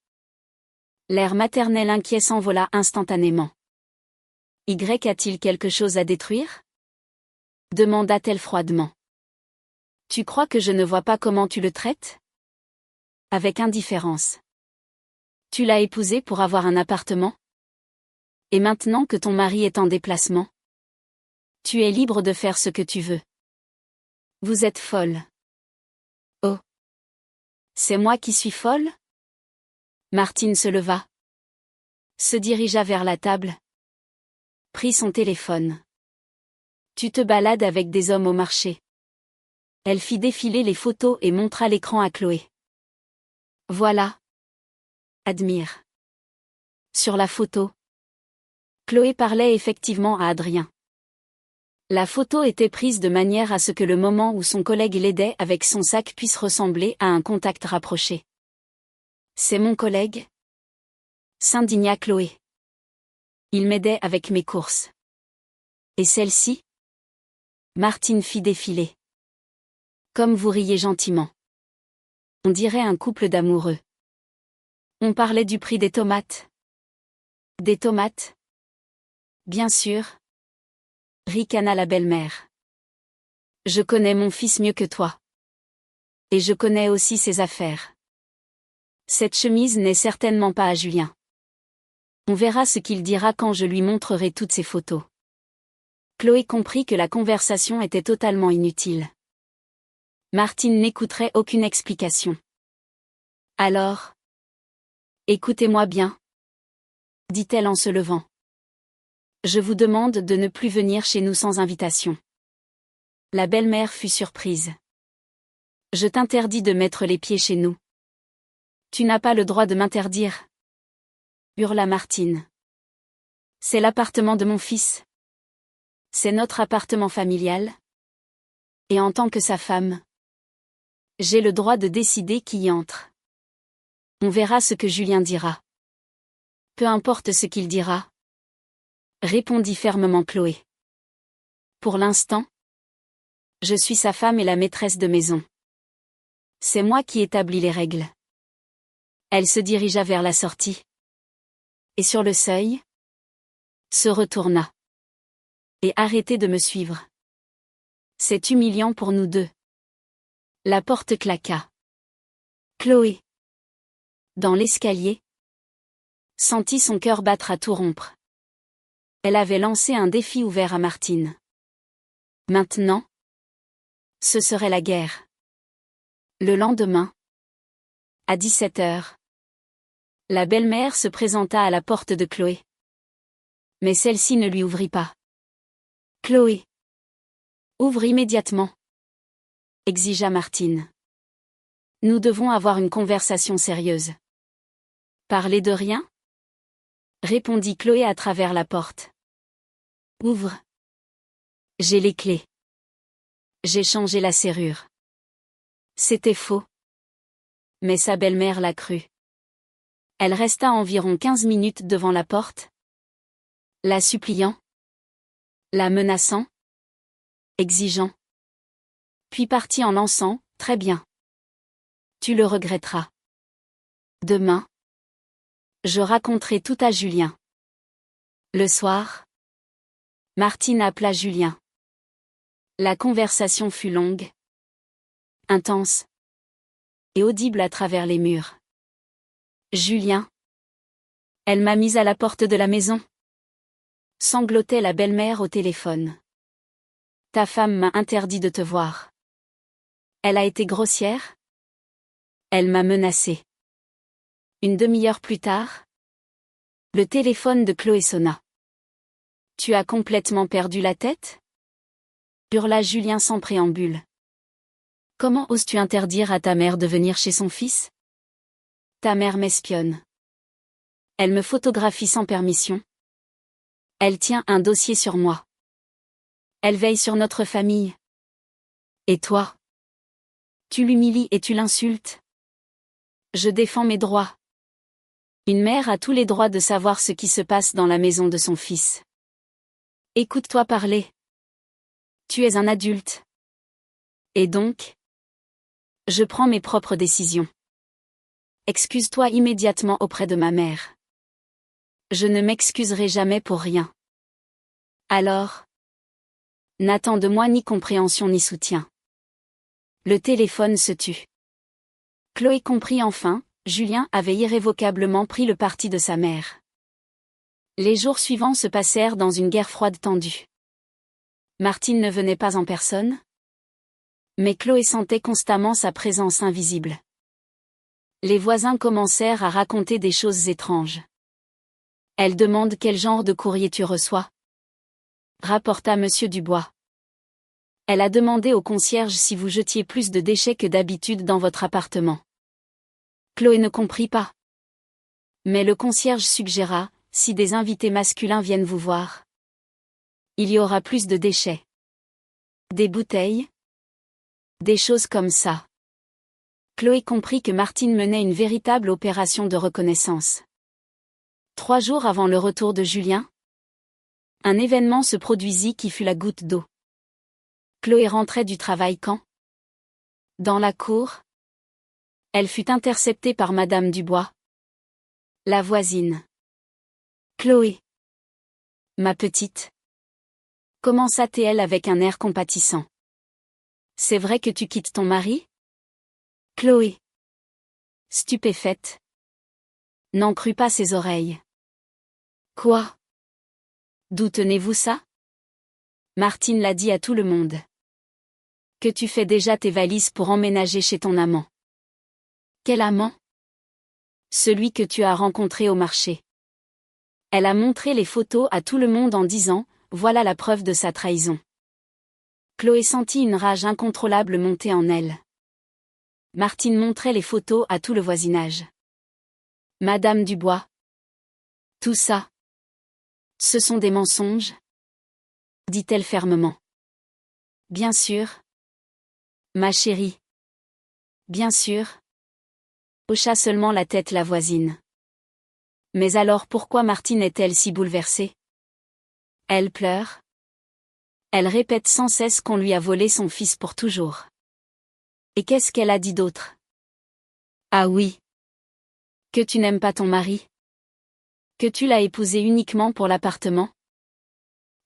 L'air maternel inquiet s'envola instantanément. Y a-t-il quelque chose à détruire? Demanda-t-elle froidement. Tu crois que je ne vois pas comment tu le traites? Avec indifférence. Tu l'as épousé pour avoir un appartement? Et maintenant que ton mari est en déplacement? Tu es libre de faire ce que tu veux. Vous êtes folle. Oh. C'est moi qui suis folle? Martine se leva. Se dirigea vers la table. Prit son téléphone. Tu te balades avec des hommes au marché. Elle fit défiler les photos et montra l'écran à Chloé. Voilà. Admire. Sur la photo, Chloé parlait effectivement à Adrien. La photo était prise de manière à ce que le moment où son collègue l'aidait avec son sac puisse ressembler à un contact rapproché. C'est mon collègue? S'indigna Chloé. Il m'aidait avec mes courses. Et celle-ci? Martine fit défiler. Comme vous riez gentiment. On dirait un couple d'amoureux. On parlait du prix des tomates. Des tomates? Bien sûr. Ricana la belle-mère. Je connais mon fils mieux que toi. Et je connais aussi ses affaires. Cette chemise n'est certainement pas à Julien. On verra ce qu'il dira quand je lui montrerai toutes ces photos. Chloé comprit que la conversation était totalement inutile. Martine n'écouterait aucune explication. Alors? Écoutez-moi bien, dit-elle en se levant. Je vous demande de ne plus venir chez nous sans invitation. La belle-mère fut surprise. Je t'interdis de mettre les pieds chez nous. Tu n'as pas le droit de m'interdire, hurla Martine. C'est l'appartement de mon fils. C'est notre appartement familial. Et en tant que sa femme, j'ai le droit de décider qui y entre. On verra ce que Julien dira. Peu importe ce qu'il dira, répondit fermement Chloé. Pour l'instant, je suis sa femme et la maîtresse de maison. C'est moi qui établis les règles. Elle se dirigea vers la sortie. Et sur le seuil, se retourna. Et arrêtez de me suivre. C'est humiliant pour nous deux. La porte claqua. Chloé, dans l'escalier, sentit son cœur battre à tout rompre. Elle avait lancé un défi ouvert à Martine. Maintenant, ce serait la guerre. Le lendemain, à 17h, la belle-mère se présenta à la porte de Chloé. Mais celle-ci ne lui ouvrit pas. Chloé, ouvre immédiatement, exigea Martine. Nous devons avoir une conversation sérieuse. Parler de rien? Répondit Chloé à travers la porte. Ouvre. J'ai les clés. J'ai changé la serrure. C'était faux. Mais sa belle-mère l'a cru. Elle resta environ 15 minutes devant la porte, la suppliant, la menaçant, exigeant. Puis partit en lançant, très bien. Tu le regretteras. Demain, je raconterai tout à Julien. Le soir, Martine appela Julien. La conversation fut longue, intense et audible à travers les murs. Julien. Elle m'a mise à la porte de la maison. Sanglotait la belle-mère au téléphone. Ta femme m'a interdit de te voir. Elle a été grossière? Elle m'a menacée. Une demi-heure plus tard, le téléphone de Chloé sonna. Tu as complètement perdu la tête? Hurla Julien sans préambule. Comment oses-tu interdire à ta mère de venir chez son fils? Ta mère m'espionne. Elle me photographie sans permission. Elle tient un dossier sur moi. Elle veille sur notre famille. Et toi? Tu l'humilies et tu l'insultes. Je défends mes droits. Une mère a tous les droits de savoir ce qui se passe dans la maison de son fils. Écoute-toi parler. Tu es un adulte. Et donc? Je prends mes propres décisions. Excuse-toi immédiatement auprès de ma mère. Je ne m'excuserai jamais pour rien. Alors? N'attends de moi ni compréhension ni soutien. Le téléphone se tut. Chloé comprit enfin, Julien avait irrévocablement pris le parti de sa mère. Les jours suivants se passèrent dans une guerre froide tendue. Martine ne venait pas en personne, mais Chloé sentait constamment sa présence invisible. Les voisins commencèrent à raconter des choses étranges. Elle demande quel genre de courrier tu reçois, rapporta Monsieur Dubois. Elle a demandé au concierge si vous jetiez plus de déchets que d'habitude dans votre appartement. Chloé ne comprit pas. Mais le concierge suggéra, si des invités masculins viennent vous voir, il y aura plus de déchets. Des bouteilles? Des choses comme ça. Chloé comprit que Martine menait une véritable opération de reconnaissance. 3 jours avant le retour de Julien, un événement se produisit qui fut la goutte d'eau. Chloé rentrait du travail quand? Dans la cour, elle fut interceptée par Madame Dubois, la voisine. Chloé. Ma petite. Commença-t-elle avec un air compatissant. C'est vrai que tu quittes ton mari? Chloé. Stupéfaite. N'en crut pas ses oreilles. Quoi? D'où tenez-vous ça? Martine l'a dit à tout le monde. Que tu fais déjà tes valises pour emménager chez ton amant. Quel amant? Celui que tu as rencontré au marché. Elle a montré les photos à tout le monde en disant, voilà la preuve de sa trahison. Chloé sentit une rage incontrôlable monter en elle. Martine montrait les photos à tout le voisinage. Madame Dubois. Tout ça. Ce sont des mensonges? Dit-elle fermement. Bien sûr. Ma chérie. Bien sûr. Hocha seulement la tête la voisine. Mais alors pourquoi Martine est-elle si bouleversée? Elle pleure. Elle répète sans cesse qu'on lui a volé son fils pour toujours. Et qu'est-ce qu'elle a dit d'autre? Ah oui. Que tu n'aimes pas ton mari? Que tu l'as épousé uniquement pour l'appartement?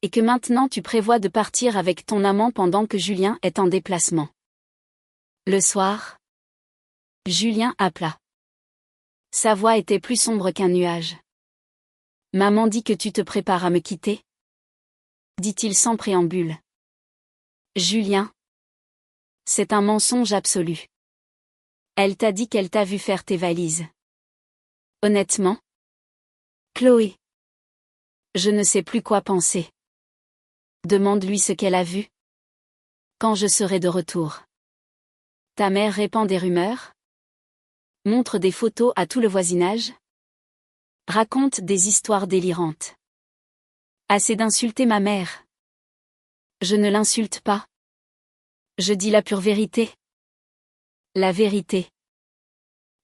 Et que maintenant tu prévois de partir avec ton amant pendant que Julien est en déplacement. Le soir, Julien appela. Sa voix était plus sombre qu'un nuage. Maman dit que tu te prépares à me quitter? Dit-il sans préambule. Julien. C'est un mensonge absolu. Elle t'a dit qu'elle t'a vu faire tes valises. Honnêtement? Chloé. Je ne sais plus quoi penser. Demande-lui ce qu'elle a vu. Quand je serai de retour. Ta mère répand des rumeurs? Montre des photos à tout le voisinage? Raconte des histoires délirantes. Assez d'insulter ma mère. Je ne l'insulte pas. Je dis la pure vérité. La vérité.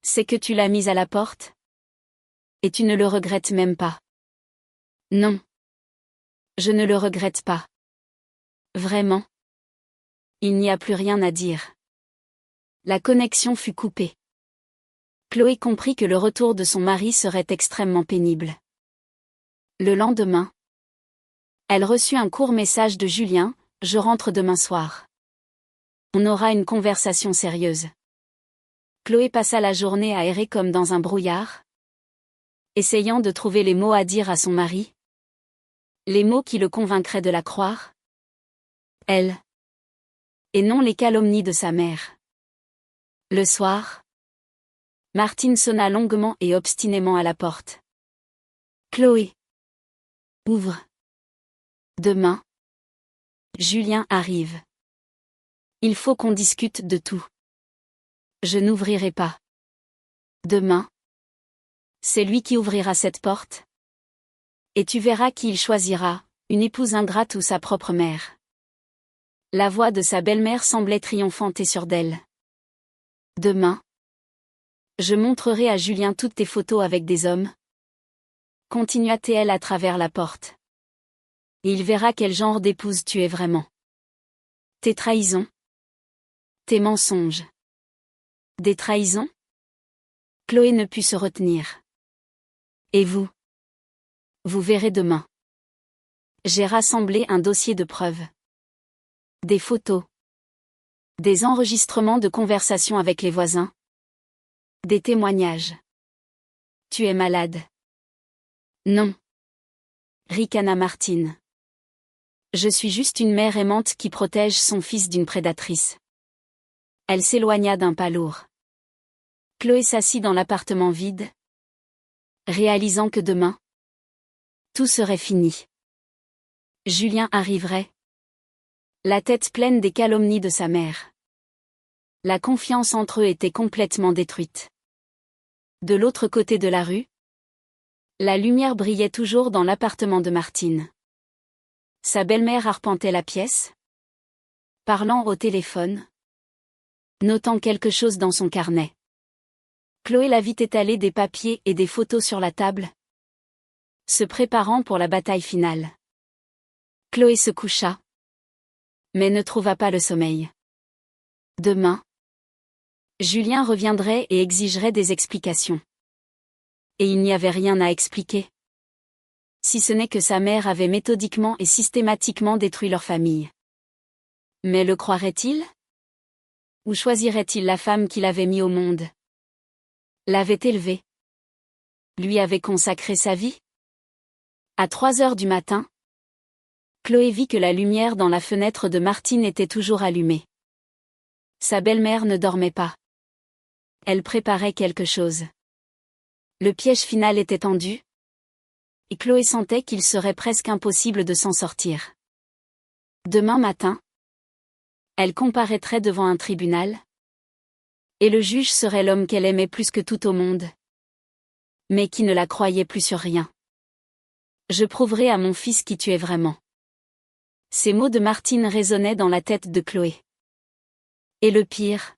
C'est que tu l'as mise à la porte? Et tu ne le regrettes même pas. Non. Je ne le regrette pas. Vraiment. Il n'y a plus rien à dire. La connexion fut coupée. Chloé comprit que le retour de son mari serait extrêmement pénible. Le lendemain, elle reçut un court message de Julien, « Je rentre demain soir. On aura une conversation sérieuse. » Chloé passa la journée à errer comme dans un brouillard, essayant de trouver les mots à dire à son mari. Les mots qui le convaincraient de la croire. Elle. Et non les calomnies de sa mère. Le soir, Martine sonna longuement et obstinément à la porte. Chloé. Ouvre. Demain. Julien arrive. Il faut qu'on discute de tout. Je n'ouvrirai pas. Demain. C'est lui qui ouvrira cette porte. Et tu verras qui il choisira, une épouse ingrate ou sa propre mère. La voix de sa belle-mère semblait triomphante et sûre d'elle. Demain. Je montrerai à Julien toutes tes photos avec des hommes. Continua-t-elle à travers la porte. Et il verra quel genre d'épouse tu es vraiment. Tes trahisons. Tes mensonges. Des trahisons? Chloé ne put se retenir. Et vous? Vous verrez demain. J'ai rassemblé un dossier de preuves. Des photos. Des enregistrements de conversations avec les voisins. Des témoignages. Tu es malade. Non. Ricana Martine. Je suis juste une mère aimante qui protège son fils d'une prédatrice. Elle s'éloigna d'un pas lourd. Chloé s'assit dans l'appartement vide, réalisant que demain, tout serait fini. Julien arriverait, la tête pleine des calomnies de sa mère. La confiance entre eux était complètement détruite. De l'autre côté de la rue, la lumière brillait toujours dans l'appartement de Martine. Sa belle-mère arpentait la pièce, Parlant au téléphone. Notant quelque chose dans son carnet. Chloé la vit étaler des papiers et des photos sur la table. Se préparant pour la bataille finale. Chloé se coucha. Mais ne trouva pas le sommeil. Demain, Julien reviendrait et exigerait des explications. Et il n'y avait rien à expliquer. Si ce n'est que sa mère avait méthodiquement et systématiquement détruit leur famille. Mais le croirait-il? Ou choisirait-il la femme qu'il avait mis au monde? L'avait élevé? Lui avait consacré sa vie? À 3 heures du matin, Chloé vit que la lumière dans la fenêtre de Martine était toujours allumée. Sa belle-mère ne dormait pas. Elle préparait quelque chose. Le piège final était tendu. Et Chloé sentait qu'il serait presque impossible de s'en sortir. Demain matin, elle comparaîtrait devant un tribunal. Et le juge serait l'homme qu'elle aimait plus que tout au monde. Mais qui ne la croyait plus sur rien. Je prouverai à mon fils qui tu es vraiment. Ces mots de Martine résonnaient dans la tête de Chloé. Et le pire,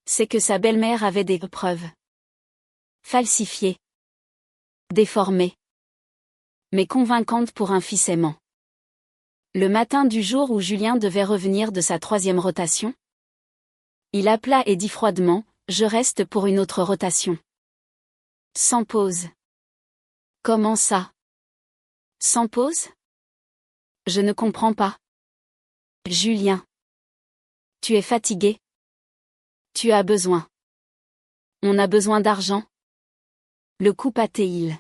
c'est que sa belle-mère avait des preuves. Falsifiées. Déformées. Mais convaincantes pour un fils aimant. Le matin du jour où Julien devait revenir de sa 3e rotation, il appela et dit froidement, « Je reste pour une autre rotation. » Sans pause. Comment ça? Sans pause? Je ne comprends pas. Julien. Tu es fatigué. Tu as besoin. On a besoin d'argent. Le coup pâté-il.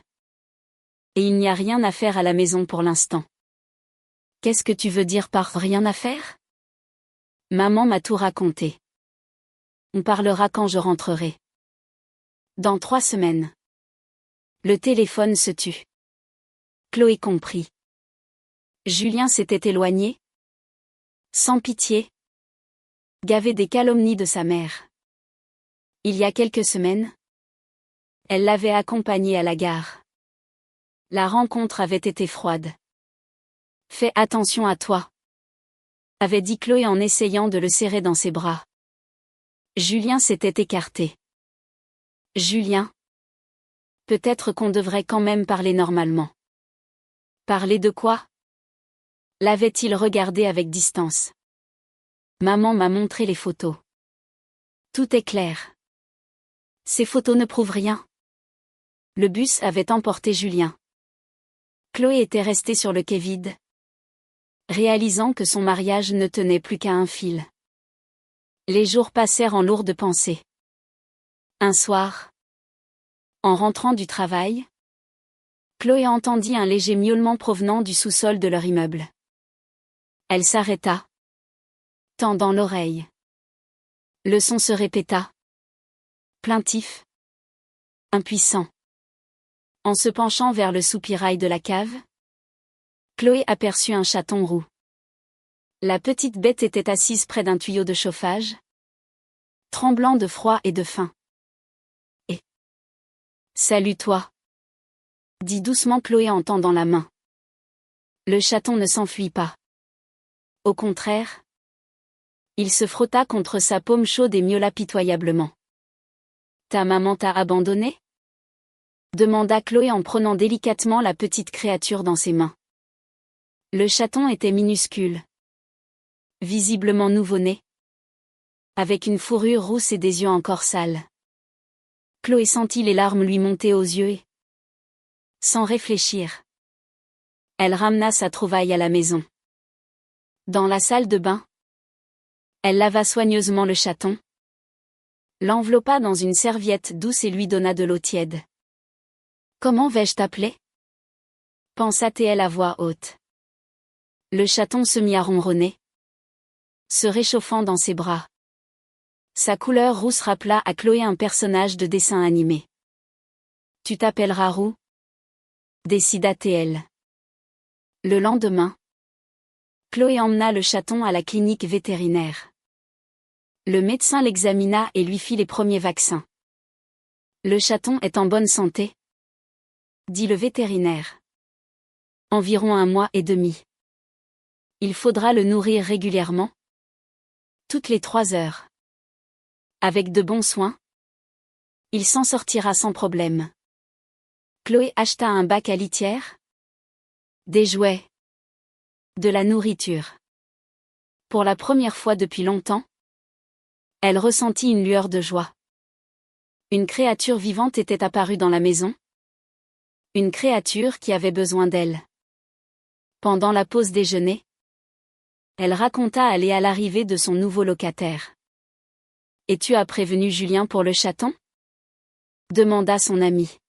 Et il n'y a rien à faire à la maison pour l'instant. Qu'est-ce que tu veux dire par rien à faire? Maman m'a tout raconté. On parlera quand je rentrerai. Dans 3 semaines. Le téléphone se tut. Chloé comprit. Julien s'était éloigné. Sans pitié. Gavé des calomnies de sa mère. Il y a quelques semaines, elle l'avait accompagné à la gare. La rencontre avait été froide. Fais attention à toi, avait dit Chloé en essayant de le serrer dans ses bras. Julien s'était écarté. Julien. Peut-être qu'on devrait quand même parler normalement. Parler de quoi? L'avait-il regardé avec distance? Maman m'a montré les photos. Tout est clair. Ces photos ne prouvent rien. Le bus avait emporté Julien. Chloé était restée sur le quai vide, réalisant que son mariage ne tenait plus qu'à un fil. Les jours passèrent en lourdes pensées. Un soir, en rentrant du travail, Chloé entendit un léger miaulement provenant du sous-sol de leur immeuble. Elle s'arrêta, tendant l'oreille. Le son se répéta. Plaintif. Impuissant. En se penchant vers le soupirail de la cave, Chloé aperçut un chaton roux. La petite bête était assise près d'un tuyau de chauffage, tremblant de froid et de faim. Et « Salut toi !» dit doucement Chloé en tendant la main. Le chaton ne s'enfuit pas. Au contraire, il se frotta contre sa paume chaude et miaula pitoyablement. « Ta maman t'a abandonné ?» demanda Chloé en prenant délicatement la petite créature dans ses mains. Le chaton était minuscule. Visiblement nouveau-né. Avec une fourrure rousse et des yeux encore sales. Chloé sentit les larmes lui monter aux yeux et, sans réfléchir, elle ramena sa trouvaille à la maison. Dans la salle de bain, elle lava soigneusement le chaton, l'enveloppa dans une serviette douce et lui donna de l'eau tiède. « Comment vais-je t'appeler » pensa-t-elle à voix haute. Le chaton se mit à ronronner, se réchauffant dans ses bras. Sa couleur rousse rappela à Chloé un personnage de dessin animé. « Tu t'appelleras Roux » décida-t-elle. Le lendemain, Chloé emmena le chaton à la clinique vétérinaire. Le médecin l'examina et lui fit les premiers vaccins. « Le chaton est en bonne santé » dit le vétérinaire. « Environ 1 mois et demi. Il faudra le nourrir régulièrement, Toutes les 3 heures. Avec de bons soins, il s'en sortira sans problème. Chloé acheta un bac à litière, des jouets, de la nourriture. Pour la première fois depuis longtemps, elle ressentit une lueur de joie. Une créature vivante était apparue dans la maison. Une créature qui avait besoin d'elle. Pendant la pause déjeuner, elle raconta à Léa l'arrivée de son nouveau locataire. « Et tu as prévenu Julien pour le chaton ?» demanda son ami.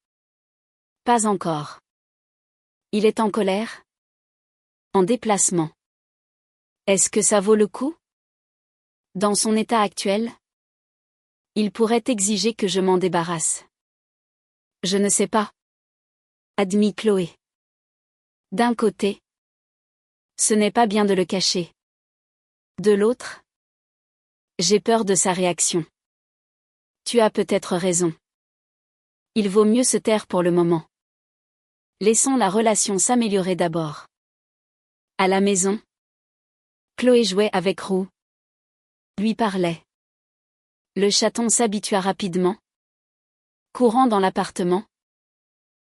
« Pas encore. Il est en colère ? En déplacement. Est-ce que ça vaut le coup ? Dans son état actuel ? Il pourrait exiger que je m'en débarrasse. Je ne sais pas. » admit Chloé. D'un côté, ce n'est pas bien de le cacher. De l'autre, j'ai peur de sa réaction. Tu as peut-être raison. Il vaut mieux se taire pour le moment. Laissons la relation s'améliorer d'abord. À la maison, Chloé jouait avec Roux. Lui parlait. Le chaton s'habitua rapidement, courant dans l'appartement,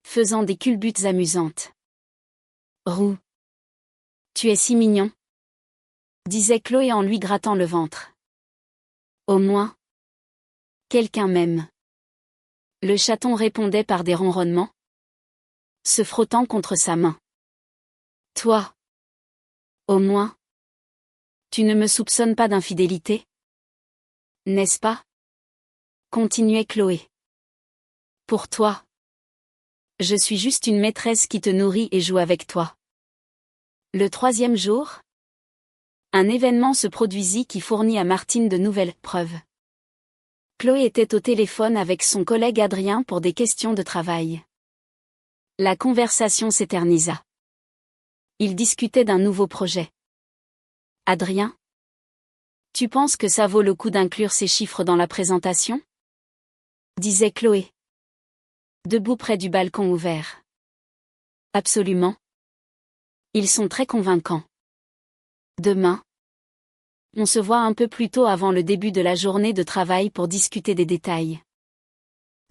faisant des culbutes amusantes. Roux. Tu es si mignon, disait Chloé en lui grattant le ventre. Au moins, quelqu'un m'aime. Le chaton répondait par des ronronnements, se frottant contre sa main. Toi, au moins, tu ne me soupçonnes pas d'infidélité ? N'est-ce pas ? Continuait Chloé. Pour toi, je suis juste une maîtresse qui te nourrit et joue avec toi. Le 3e jour, un événement se produisit qui fournit à Martine de nouvelles preuves. Chloé était au téléphone avec son collègue Adrien pour des questions de travail. La conversation s'éternisa. Ils discutaient d'un nouveau projet. Adrien, tu penses que ça vaut le coup d'inclure ces chiffres dans la présentation ? Disait Chloé, debout près du balcon ouvert. Absolument. Ils sont très convaincants. Demain, on se voit un peu plus tôt avant le début de la journée de travail pour discuter des détails.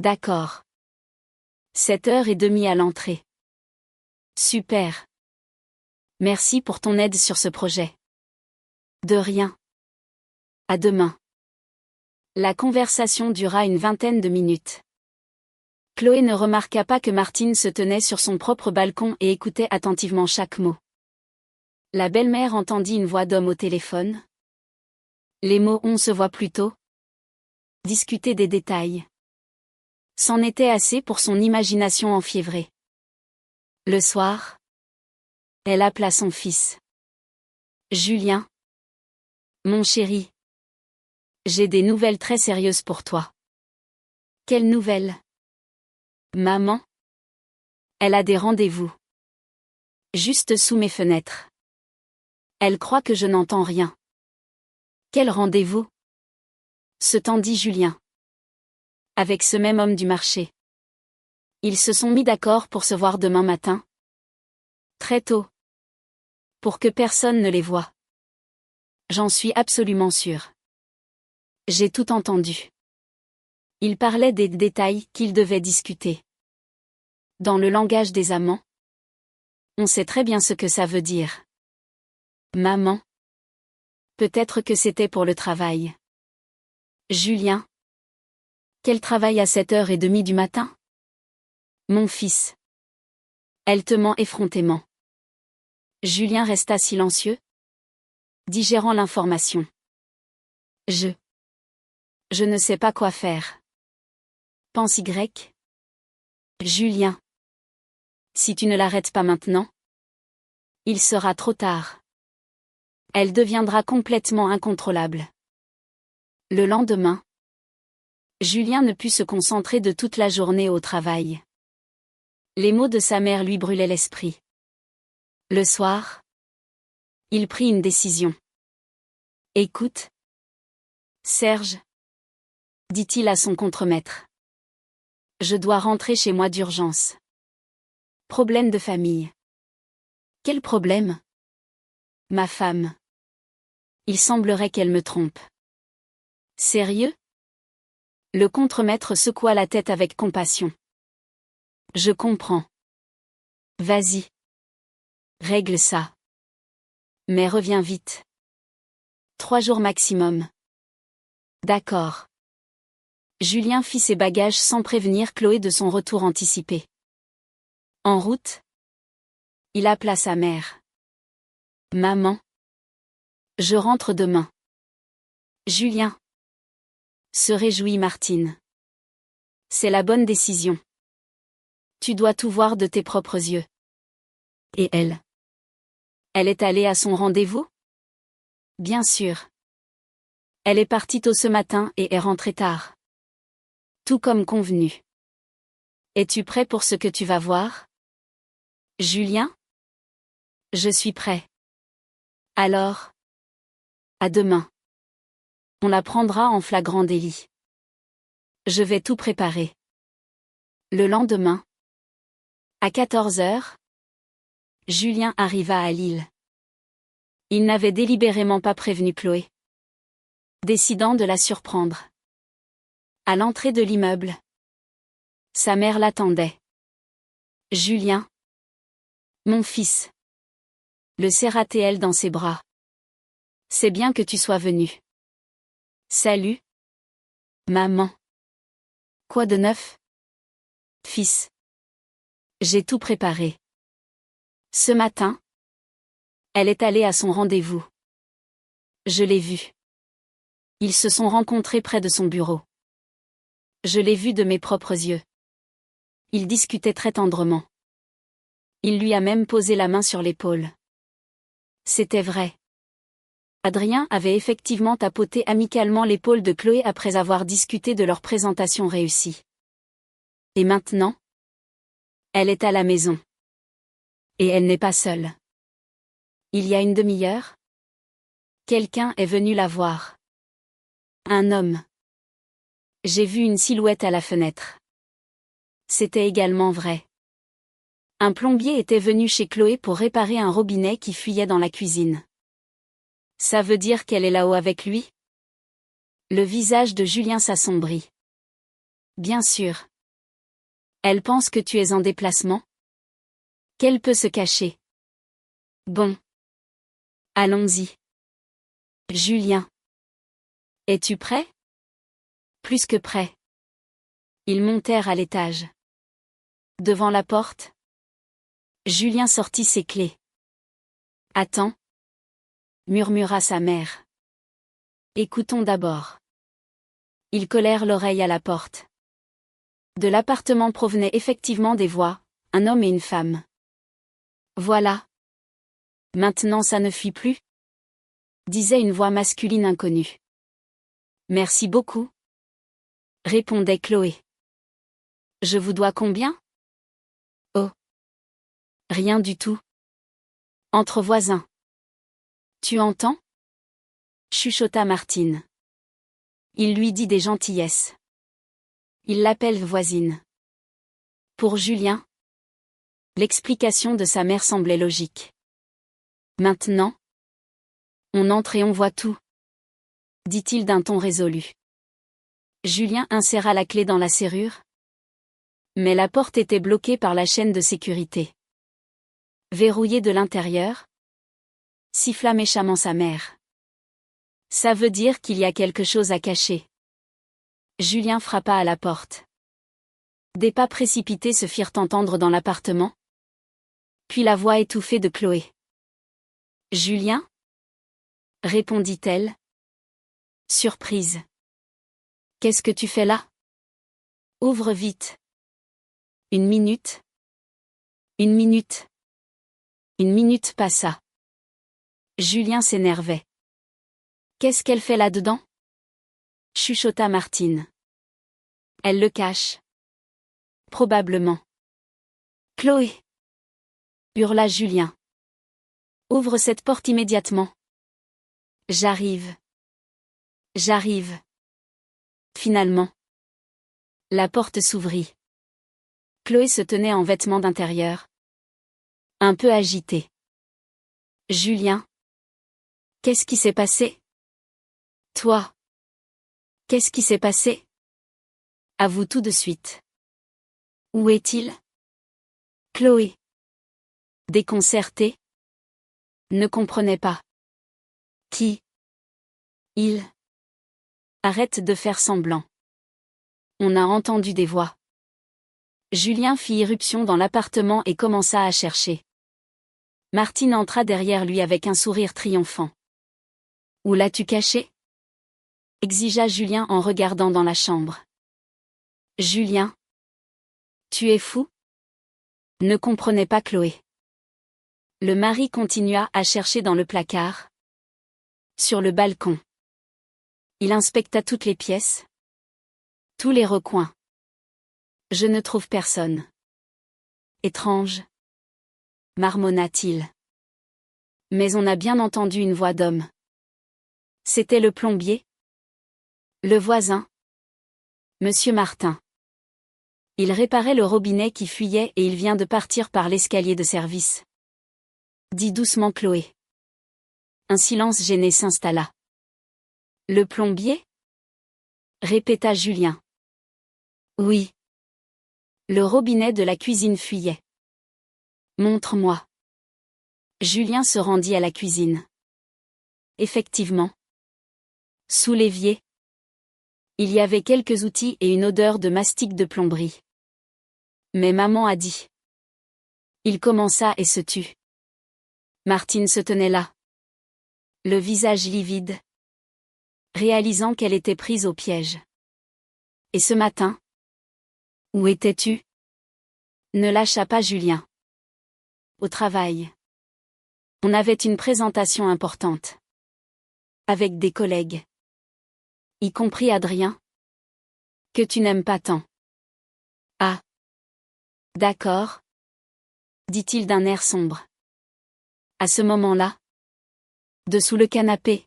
D'accord. 7h30 à l'entrée. Super. Merci pour ton aide sur ce projet. De rien. À demain. La conversation dura une vingtaine de minutes. Chloé ne remarqua pas que Martine se tenait sur son propre balcon et écoutait attentivement chaque mot. La belle-mère entendit une voix d'homme au téléphone. Les mots « on se voit plus tôt » discuter des détails. C'en était assez pour son imagination enfiévrée. Le soir, elle appela son fils. Julien. Mon chéri. J'ai des nouvelles très sérieuses pour toi. Quelles nouvelles ? Maman. Elle a des rendez-vous. Juste sous mes fenêtres. Elle croit que je n'entends rien. Quel rendez-vous ? Se tendit Julien. Avec ce même homme du marché. Ils se sont mis d'accord pour se voir demain matin. Très tôt. Pour que personne ne les voie. J'en suis absolument sûre. J'ai tout entendu. Ils parlaient des détails qu'ils devaient discuter. Dans le langage des amants, on sait très bien ce que ça veut dire. Maman. Peut-être que c'était pour le travail. Julien. Quel travail à 7h30 du matin ? Mon fils. Elle te ment effrontément. Julien resta silencieux, digérant l'information. Je ne sais pas quoi faire. Pense Y. Julien. Si tu ne l'arrêtes pas maintenant, il sera trop tard. Elle deviendra complètement incontrôlable. Le lendemain, Julien ne put se concentrer de toute la journée au travail. Les mots de sa mère lui brûlaient l'esprit. Le soir, il prit une décision. Écoute, Serge, dit-il à son contremaître. Je dois rentrer chez moi d'urgence. Problème de famille. Quel problème ? Ma femme. Il semblerait qu'elle me trompe. Sérieux? Le contremaître secoua la tête avec compassion. Je comprends. Vas-y. Règle ça. Mais reviens vite. 3 jours maximum. D'accord. Julien fit ses bagages sans prévenir Chloé de son retour anticipé. En route, il appela sa mère. Maman. Je rentre demain. Julien. Se réjouit Martine. C'est la bonne décision. Tu dois tout voir de tes propres yeux. Et elle? Elle est allée à son rendez-vous? Bien sûr. Elle est partie tôt ce matin et est rentrée tard. Tout comme convenu. Es-tu prêt pour ce que tu vas voir? Julien? Je suis prêt. Alors? À demain. On la prendra en flagrant délit. Je vais tout préparer. Le lendemain, à 14 heures, Julien arriva à Lille. Il n'avait délibérément pas prévenu Chloé, décidant de la surprendre. À l'entrée de l'immeuble, sa mère l'attendait. Julien. Mon fils. Le serra-t-elle dans ses bras. C'est bien que tu sois venu. Salut. Maman. Quoi de neuf? Fils. J'ai tout préparé. Ce matin, elle est allée à son rendez-vous. Je l'ai vue. Ils se sont rencontrés près de son bureau. Je l'ai vu de mes propres yeux. Ils discutaient très tendrement. Il lui a même posé la main sur l'épaule. C'était vrai. Adrien avait effectivement tapoté amicalement l'épaule de Chloé après avoir discuté de leur présentation réussie. Et maintenant? Elle est à la maison. Et elle n'est pas seule. Il y a une demi-heure, quelqu'un est venu la voir. Un homme. J'ai vu une silhouette à la fenêtre. C'était également vrai. Un plombier était venu chez Chloé pour réparer un robinet qui fuyait dans la cuisine. Ça veut dire qu'elle est là-haut avec lui? Le visage de Julien s'assombrit. Bien sûr. Elle pense que tu es en déplacement? Qu'elle peut se cacher? Bon. Allons-y. Julien. Es-tu prêt? Plus que prêt. Ils montèrent à l'étage. Devant la porte, Julien sortit ses clés. Attends, murmura sa mère. Écoutons d'abord. Ils collèrent l'oreille à la porte. De l'appartement provenaient effectivement des voix, un homme et une femme. Voilà. Maintenant ça ne fuit plus? Disait une voix masculine inconnue. Merci beaucoup, répondait Chloé. Je vous dois combien? Oh. Rien du tout. Entre voisins. Tu entends? Chuchota Martine. Il lui dit des gentillesses. Il l'appelle voisine. Pour Julien, l'explication de sa mère semblait logique. Maintenant, on entre et on voit tout, dit-il d'un ton résolu. Julien inséra la clé dans la serrure. Mais la porte était bloquée par la chaîne de sécurité. Verrouillée de l'intérieur, siffla méchamment sa mère. Ça veut dire qu'il y a quelque chose à cacher. Julien frappa à la porte. Des pas précipités se firent entendre dans l'appartement. Puis la voix étouffée de Chloé. Julien? Répondit-elle. Surprise. Qu'est-ce que tu fais là? Ouvre vite. Une minute. Une minute. Une minute passa. Julien s'énervait. Qu'est-ce qu'elle fait là-dedans? Chuchota Martine. Elle le cache. Probablement. Chloé! Hurla Julien. Ouvre cette porte immédiatement. J'arrive. J'arrive. Finalement. La porte s'ouvrit. Chloé se tenait en vêtements d'intérieur. Un peu agitée. Julien. Qu'est-ce qui s'est passé? Toi. Qu'est-ce qui s'est passé? Avoue tout de suite. Où est-il? Chloé. Déconcertée. Ne comprenait pas. Qui? Il. Arrête de faire semblant. On a entendu des voix. Julien fit irruption dans l'appartement et commença à chercher. Martine entra derrière lui avec un sourire triomphant. Où l'as-tu caché? Exigea Julien en regardant dans la chambre. Julien. Tu es fou? Ne comprenait pas Chloé. Le mari continua à chercher dans le placard. Sur le balcon. Il inspecta toutes les pièces. Tous les recoins. Je ne trouve personne. Étrange. Marmonna-t-il. Mais on a bien entendu une voix d'homme. C'était le plombier? Le voisin? Monsieur Martin. Il réparait le robinet qui fuyait et il vient de partir par l'escalier de service. Dit doucement Chloé. Un silence gêné s'installa. Le plombier? Répéta Julien. Oui. Le robinet de la cuisine fuyait. Montre-moi. Julien se rendit à la cuisine. Effectivement. Sous l'évier. Il y avait quelques outils et une odeur de mastic de plomberie. Mais maman a dit. Il commença et se tut. Martine se tenait là. Le visage livide. Réalisant qu'elle était prise au piège. Et ce matin? Où étais-tu? Ne lâcha pas Julien. Au travail. On avait une présentation importante. Avec des collègues. Y compris Adrien. Que tu n'aimes pas tant. Ah. D'accord. Dit-il d'un air sombre. À ce moment-là. Dessous le canapé.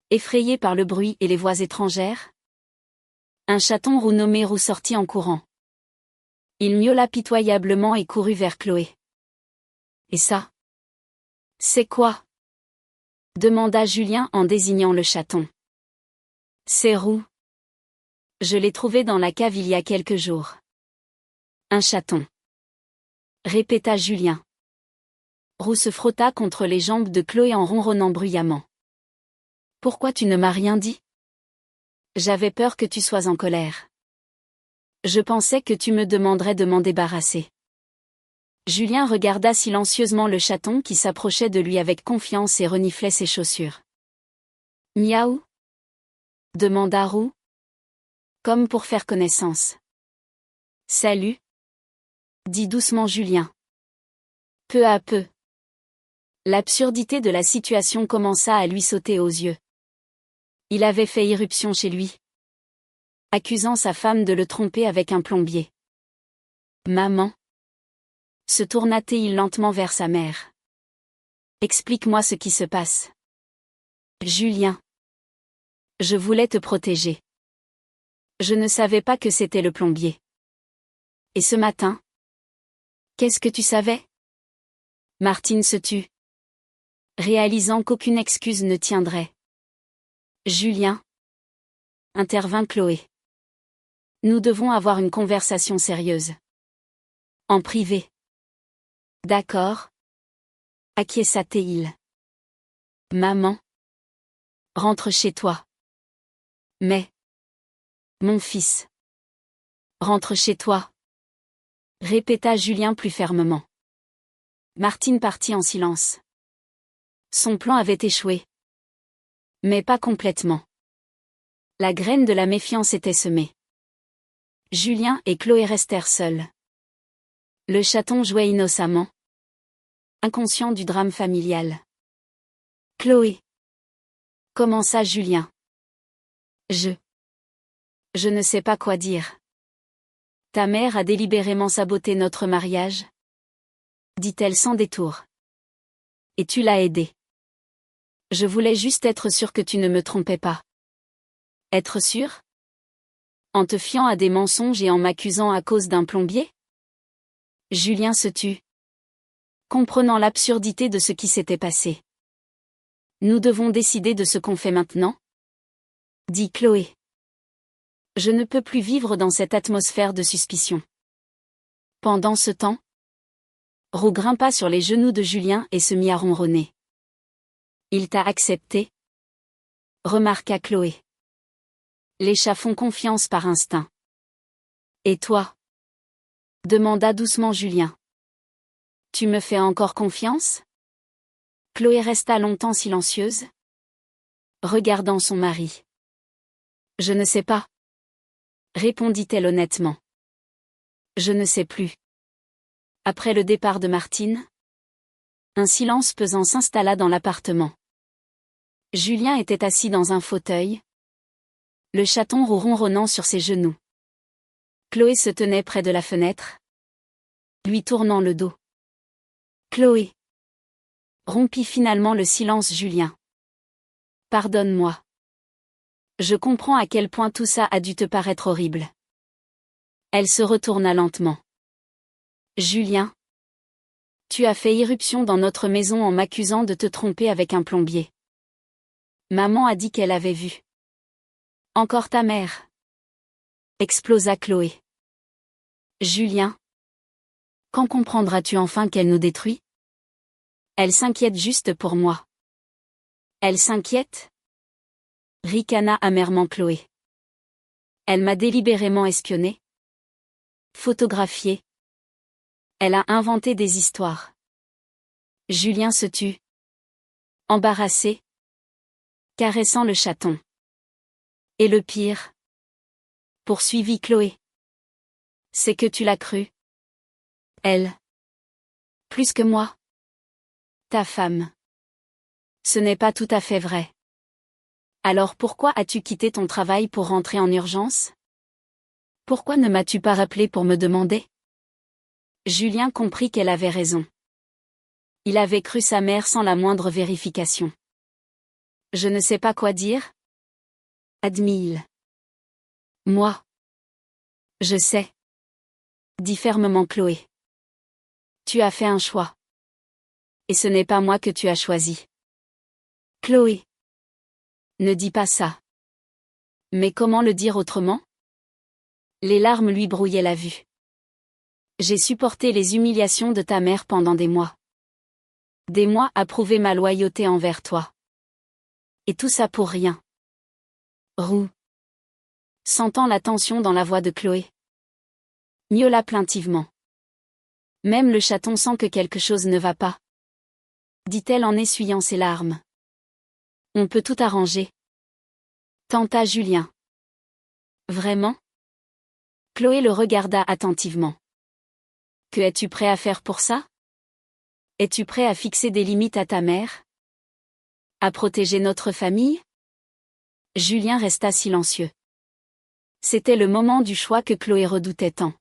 Effrayé par le bruit et les voix étrangères. Un chaton roux nommé Roux sortit en courant. Il miaula pitoyablement et courut vers Chloé. Et ça? C'est quoi? Demanda Julien en désignant le chaton. C'est Roux. Je l'ai trouvé dans la cave il y a quelques jours. Un chaton. Répéta Julien. Roux se frotta contre les jambes de Chloé en ronronnant bruyamment. Pourquoi tu ne m'as rien dit? J'avais peur que tu sois en colère. Je pensais que tu me demanderais de m'en débarrasser. Julien regarda silencieusement le chaton qui s'approchait de lui avec confiance et reniflait ses chaussures. Miaou? Demanda Roux. Comme pour faire connaissance. Salut. Dit doucement Julien. Peu à peu. L'absurdité de la situation commença à lui sauter aux yeux. Il avait fait irruption chez lui. Accusant sa femme de le tromper avec un plombier. Maman. Se tourna-t-il lentement vers sa mère. Explique-moi ce qui se passe. Julien. Je voulais te protéger. Je ne savais pas que c'était le plombier. Et ce matin? Qu'est-ce que tu savais? Martine se tut. Réalisant qu'aucune excuse ne tiendrait. Julien. Intervint Chloé. Nous devons avoir une conversation sérieuse. En privé. D'accord. Acquiesça-t-il. Maman. Rentre chez toi. Mais. Mon fils. Rentre chez toi. Répéta Julien plus fermement. Martine partit en silence. Son plan avait échoué. Mais pas complètement. La graine de la méfiance était semée. Julien et Chloé restèrent seuls. Le chaton jouait innocemment. Inconscient du drame familial. Chloé. Commença Julien. Je ne sais pas quoi dire. Ta mère a délibérément saboté notre mariage? Dit-elle sans détour. Et tu l'as aidée. Je voulais juste être sûre que tu ne me trompais pas. Être sûre? En te fiant à des mensonges et en m'accusant à cause d'un plombier? Julien se tut. Comprenant l'absurdité de ce qui s'était passé. Nous devons décider de ce qu'on fait maintenant, dit Chloé. Je ne peux plus vivre dans cette atmosphère de suspicion. Pendant ce temps, Roux grimpa sur les genoux de Julien et se mit à ronronner. Il t'a accepté, remarqua Chloé. Les chats font confiance par instinct. Et toi? Demanda doucement Julien. Tu me fais encore confiance? Chloé resta longtemps silencieuse, regardant son mari. Je ne sais pas, répondit-elle honnêtement. Je ne sais plus. Après le départ de Martine, un silence pesant s'installa dans l'appartement. Julien était assis dans un fauteuil, le chaton roux ronronnant sur ses genoux. Chloé se tenait près de la fenêtre, lui tournant le dos. Chloé, rompit finalement le silence Julien. Pardonne-moi. Je comprends à quel point tout ça a dû te paraître horrible. Elle se retourna lentement. Julien, tu as fait irruption dans notre maison en m'accusant de te tromper avec un plombier. Maman a dit qu'elle avait vu. Encore ta mère. Explosa Chloé. Julien. Quand comprendras-tu enfin qu'elle nous détruit? Elle s'inquiète juste pour moi. Elle s'inquiète? Ricana amèrement Chloé. Elle m'a délibérément espionné. Photographié. Elle a inventé des histoires. Julien se tut. Embarrassé. Caressant le chaton. Et le pire? Poursuivit Chloé. C'est que tu l'as cru. Elle. Plus que moi. Ta femme. Ce n'est pas tout à fait vrai. Alors pourquoi as-tu quitté ton travail pour rentrer en urgence? Pourquoi ne m'as-tu pas rappelé pour me demander? Julien comprit qu'elle avait raison. Il avait cru sa mère sans la moindre vérification. Je ne sais pas quoi dire, admit-il. Moi. Je sais, dit fermement Chloé. Tu as fait un choix. Et ce n'est pas moi que tu as choisi. Chloé. Ne dis pas ça. Mais comment le dire autrement? Les larmes lui brouillaient la vue. J'ai supporté les humiliations de ta mère pendant des mois. Des mois à prouver ma loyauté envers toi. Et tout ça pour rien. Roux. Sentant la tension dans la voix de Chloé. Miaula plaintivement. Même le chaton sent que quelque chose ne va pas, dit-elle en essuyant ses larmes. On peut tout arranger. Tenta Julien. Vraiment? Chloé le regarda attentivement. Que es-tu prêt à faire pour ça? Es-tu prêt à fixer des limites à ta mère? À protéger notre famille? Julien resta silencieux. C'était le moment du choix que Chloé redoutait tant.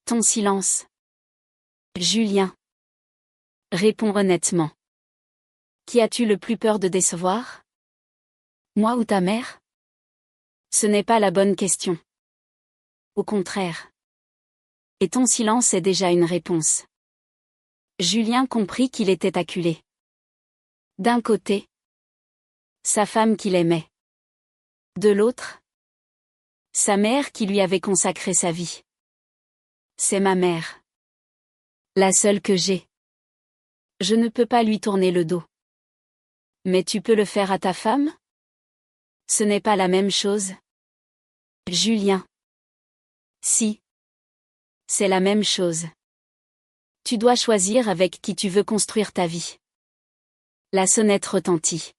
Ton silence. Julien. Réponds honnêtement. Qui as-tu le plus peur de décevoir? Moi ou ta mère? Ce n'est pas la bonne question. Au contraire. Et ton silence est déjà une réponse. Julien comprit qu'il était acculé. D'un côté, sa femme qu'il aimait. De l'autre, sa mère qui lui avait consacré sa vie. C'est ma mère. La seule que j'ai. Je ne peux pas lui tourner le dos. Mais tu peux le faire à ta femme? Ce n'est pas la même chose. Julien. Si. C'est la même chose. Tu dois choisir avec qui tu veux construire ta vie. La sonnette retentit.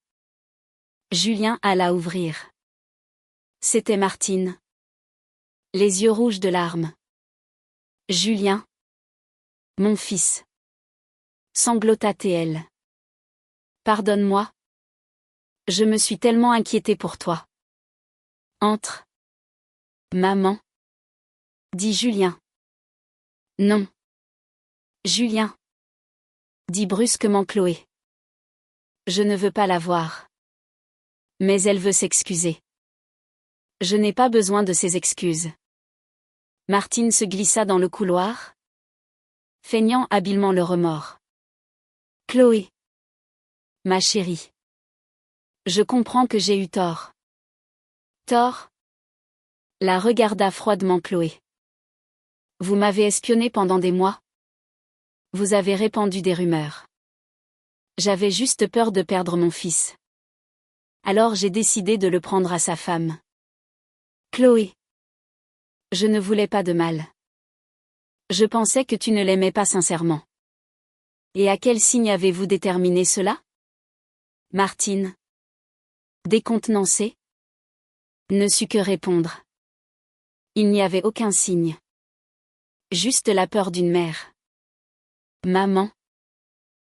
Julien alla ouvrir. C'était Martine. Les yeux rouges de larmes. Julien. Mon fils. Sanglota-t-elle. Pardonne-moi. Je me suis tellement inquiétée pour toi. Entre. Maman. Dit Julien. Non. Julien. Dit brusquement Chloé. Je ne veux pas la voir. Mais elle veut s'excuser. Je n'ai pas besoin de ses excuses. Martine se glissa dans le couloir, feignant habilement le remords. Chloé. Ma chérie. Je comprends que j'ai eu tort. Tort? La regarda froidement Chloé. Vous m'avez espionné pendant des mois. Vous avez répandu des rumeurs. J'avais juste peur de perdre mon fils. Alors j'ai décidé de le prendre à sa femme. Chloé. Je ne voulais pas de mal. Je pensais que tu ne l'aimais pas sincèrement. Et à quel signe avez-vous déterminé cela? Martine. Décontenancée. Ne sut que répondre. Il n'y avait aucun signe. Juste la peur d'une mère. Maman.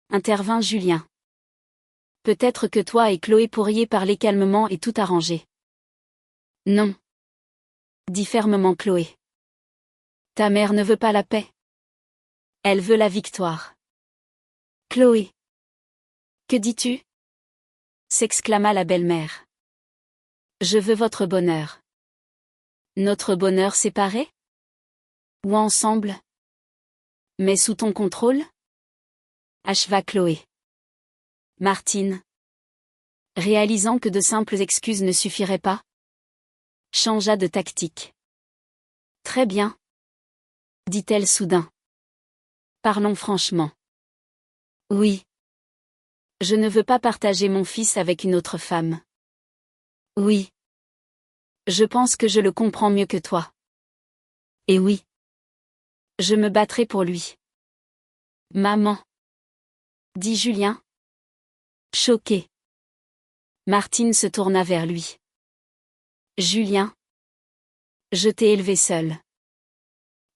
Intervint Julien. Peut-être que toi et Chloé pourriez parler calmement et tout arranger. Non. Dit fermement Chloé. Ta mère ne veut pas la paix. Elle veut la victoire. Chloé. Que dis-tu? S'exclama la belle-mère. Je veux votre bonheur. Notre bonheur séparé? Ou ensemble? Mais sous ton contrôle? Acheva Chloé. Martine. Réalisant que de simples excuses ne suffiraient pas, changea de tactique. Très bien, dit-elle soudain. Parlons franchement. Oui. Je ne veux pas partager mon fils avec une autre femme. Oui. Je pense que je le comprends mieux que toi. Et oui. Je me battrai pour lui. Maman. Dit Julien. Choqué. Martine se tourna vers lui. Julien. Je t'ai élevé seul.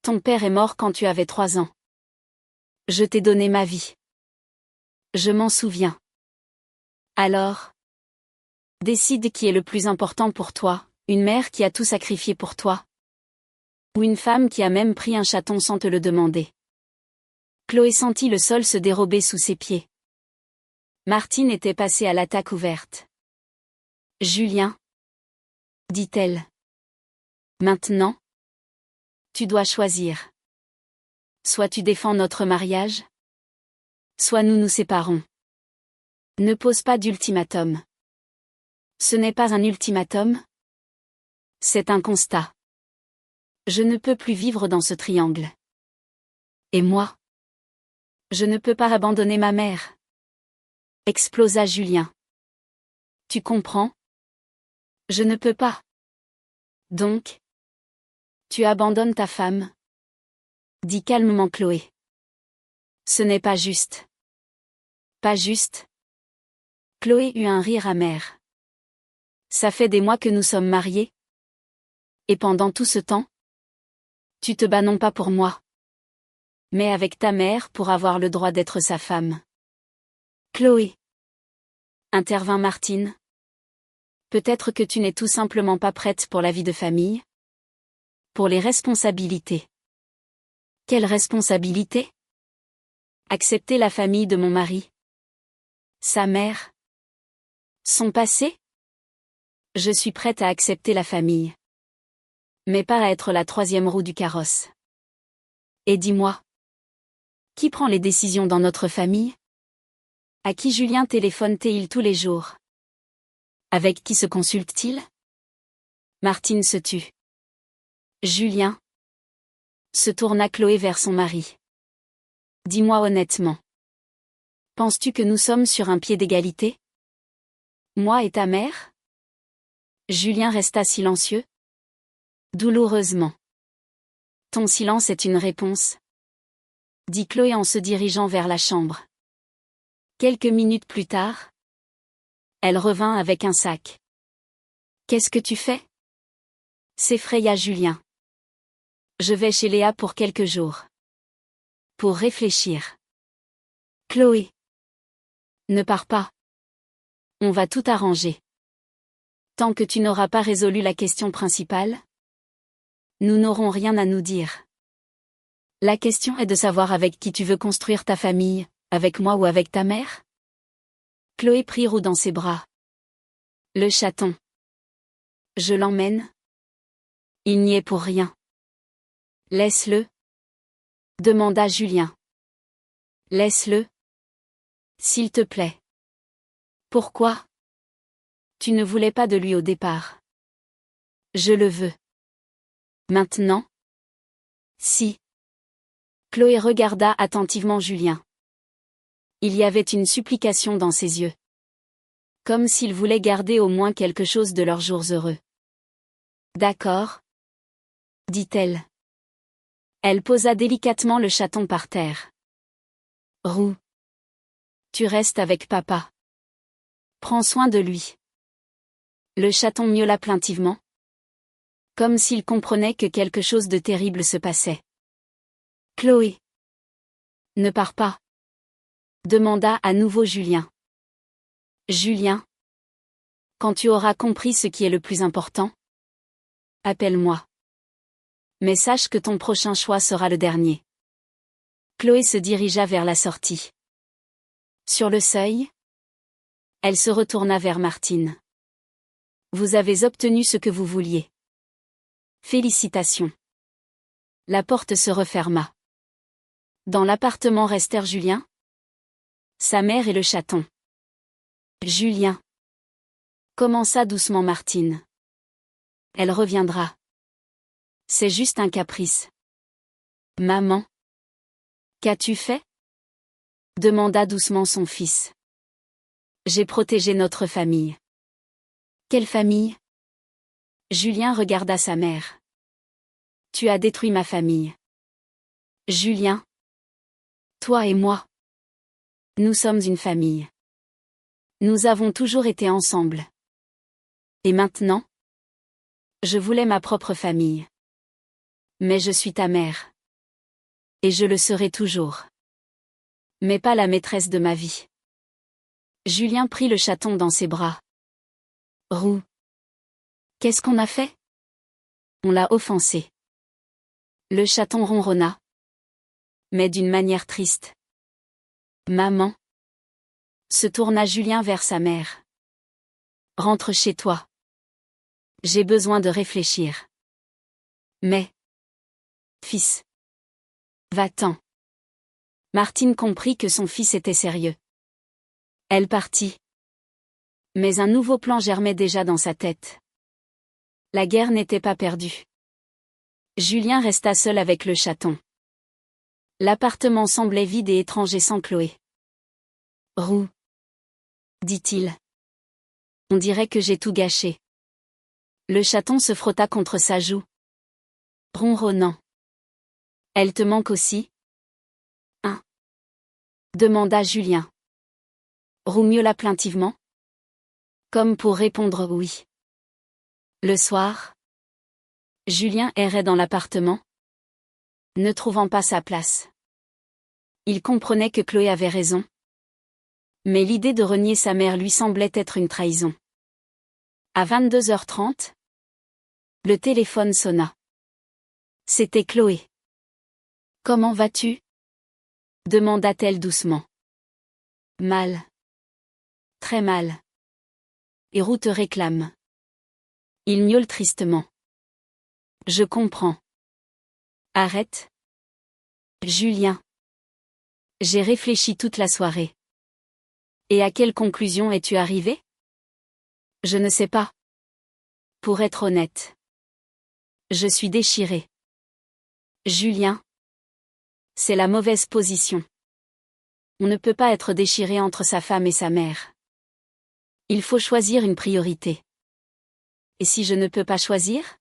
Ton père est mort quand tu avais 3 ans. Je t'ai donné ma vie. Je m'en souviens. Alors? Décide qui est le plus important pour toi, une mère qui a tout sacrifié pour toi. Ou une femme qui a même pris un chaton sans te le demander. Chloé sentit le sol se dérober sous ses pieds. Martine était passée à l'attaque ouverte. Julien, dit-elle. Maintenant, tu dois choisir. Soit tu défends notre mariage, soit nous nous séparons. Ne pose pas d'ultimatum. Ce n'est pas un ultimatum. C'est un constat. Je ne peux plus vivre dans ce triangle. Et moi? Je ne peux pas abandonner ma mère. Explosa Julien. Tu comprends? Je ne peux pas. Donc? Tu abandonnes ta femme? Dit calmement Chloé. Ce n'est pas juste. Pas juste? Chloé eut un rire amer. Ça fait des mois que nous sommes mariés. Et pendant tout ce temps? Tu te bats non pas pour moi, mais avec ta mère pour avoir le droit d'être sa femme. Chloé. Intervint Martine. Peut-être que tu n'es tout simplement pas prête pour la vie de famille? Pour les responsabilités. Quelle responsabilité? Accepter la famille de mon mari. Sa mère. Son passé? Je suis prête à accepter la famille. Mais pas à être la 3e roue du carrosse. Et dis-moi. Qui prend les décisions dans notre famille? À qui Julien téléphone-t-il tous les jours? Avec qui se consulte-t-il? Martine se tut. Julien. Se tourna Chloé vers son mari. Dis-moi honnêtement. Penses-tu que nous sommes sur un pied d'égalité? Moi et ta mère? Julien resta silencieux. Douloureusement. Ton silence est une réponse, dit Chloé en se dirigeant vers la chambre. Quelques minutes plus tard, elle revint avec un sac. Qu'est-ce que tu fais? S'effraya Julien. Je vais chez Léa pour quelques jours. Pour réfléchir. Chloé. Ne pars pas. On va tout arranger. Tant que tu n'auras pas résolu la question principale, nous n'aurons rien à nous dire. La question est de savoir avec qui tu veux construire ta famille, avec moi ou avec ta mère? Chloé prit Roux dans ses bras. Le chaton. Je l'emmène? Il n'y est pour rien. Laisse-le? Demanda Julien. Laisse-le? S'il te plaît. Pourquoi? Tu ne voulais pas de lui au départ. Je le veux. Maintenant? Si. Chloé regarda attentivement Julien. Il y avait une supplication dans ses yeux. Comme s'il voulait garder au moins quelque chose de leurs jours heureux. D'accord, dit-elle. Elle posa délicatement le chaton par terre. Roux. Tu restes avec papa. Prends soin de lui. Le chaton miaula plaintivement. Comme s'il comprenait que quelque chose de terrible se passait. Chloé. Ne pars pas. Demanda à nouveau Julien. Julien. Quand tu auras compris ce qui est le plus important, appelle-moi. Mais sache que ton prochain choix sera le dernier. Chloé se dirigea vers la sortie. Sur le seuil, elle se retourna vers Martine. Vous avez obtenu ce que vous vouliez. Félicitations. La porte se referma. Dans l'appartement restèrent Julien, sa mère et le chaton. Julien. Commença doucement Martine. Elle reviendra. C'est juste un caprice. Maman. Qu'as-tu fait? Demanda doucement son fils. J'ai protégé notre famille. Quelle famille? Julien regarda sa mère. Tu as détruit ma famille. Julien. Toi et moi. Nous sommes une famille. Nous avons toujours été ensemble. Et maintenant? Je voulais ma propre famille. Mais je suis ta mère. Et je le serai toujours. Mais pas la maîtresse de ma vie. Julien prit le chaton dans ses bras. Roux. Qu'est-ce qu'on a fait? On l'a offensé. Le chaton ronronna. Mais d'une manière triste. Maman. Se tourna Julien vers sa mère. Rentre chez toi. J'ai besoin de réfléchir. Mais. Fils. Va-t'en. Martine comprit que son fils était sérieux. Elle partit. Mais un nouveau plan germait déjà dans sa tête. La guerre n'était pas perdue. Julien resta seul avec le chaton. L'appartement semblait vide et étranger sans Chloé. Roux. Dit-il. On dirait que j'ai tout gâché. Le chaton se frotta contre sa joue. Ronronnant. Elle te manque aussi? Hein? Demanda Julien. Roux miaula plaintivement. Comme pour répondre oui. Le soir, Julien errait dans l'appartement, ne trouvant pas sa place. Il comprenait que Chloé avait raison. Mais l'idée de renier sa mère lui semblait être une trahison. À 22h30, le téléphone sonna. C'était Chloé. Comment vas-tu? Demanda-t-elle doucement. Mal. Très mal. Et Roux te réclame. Il miaule tristement. Je comprends. Arrête. Julien. J'ai réfléchi toute la soirée. Et à quelle conclusion es-tu arrivé? Je ne sais pas. Pour être honnête. Je suis déchirée. Julien. C'est la mauvaise position. On ne peut pas être déchiré entre sa femme et sa mère. Il faut choisir une priorité. Et si je ne peux pas choisir?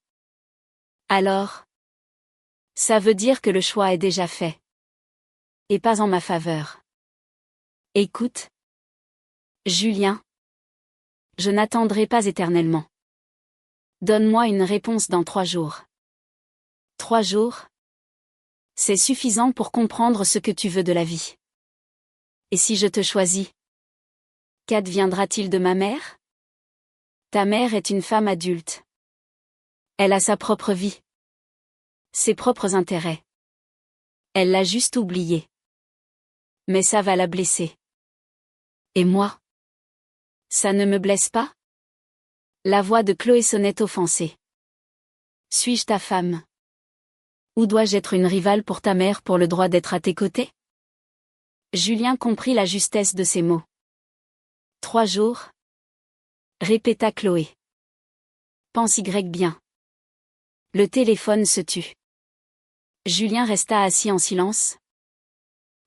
Alors? Ça veut dire que le choix est déjà fait. Et pas en ma faveur. Écoute. Julien. Je n'attendrai pas éternellement. Donne-moi une réponse dans 3 jours. 3 jours? C'est suffisant pour comprendre ce que tu veux de la vie. Et si je te choisis? Qu'adviendra-t-il de ma mère? Ta mère est une femme adulte. Elle a sa propre vie. Ses propres intérêts. Elle l'a juste oublié. Mais ça va la blesser. Et moi? Ça ne me blesse pas? La voix de Chloé sonnait offensée. Suis-je ta femme? Ou dois-je être une rivale pour ta mère pour le droit d'être à tes côtés? Julien comprit la justesse de ces mots. 3 jours? répéta Chloé. Pense Y bien. Le téléphone se tut. Julien resta assis en silence,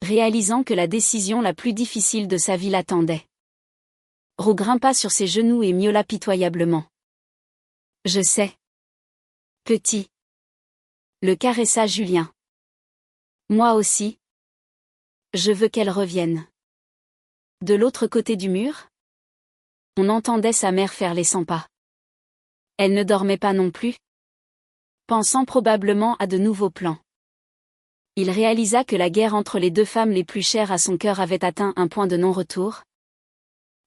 réalisant que la décision la plus difficile de sa vie l'attendait. Roux grimpa sur ses genoux et miaula pitoyablement. Je sais. Petit. Le caressa Julien. Moi aussi. Je veux qu'elle revienne. De l'autre côté du mur, on entendait sa mère faire les 100 pas. Elle ne dormait pas non plus, pensant probablement à de nouveaux plans. Il réalisa que la guerre entre les deux femmes les plus chères à son cœur avait atteint un point de non-retour,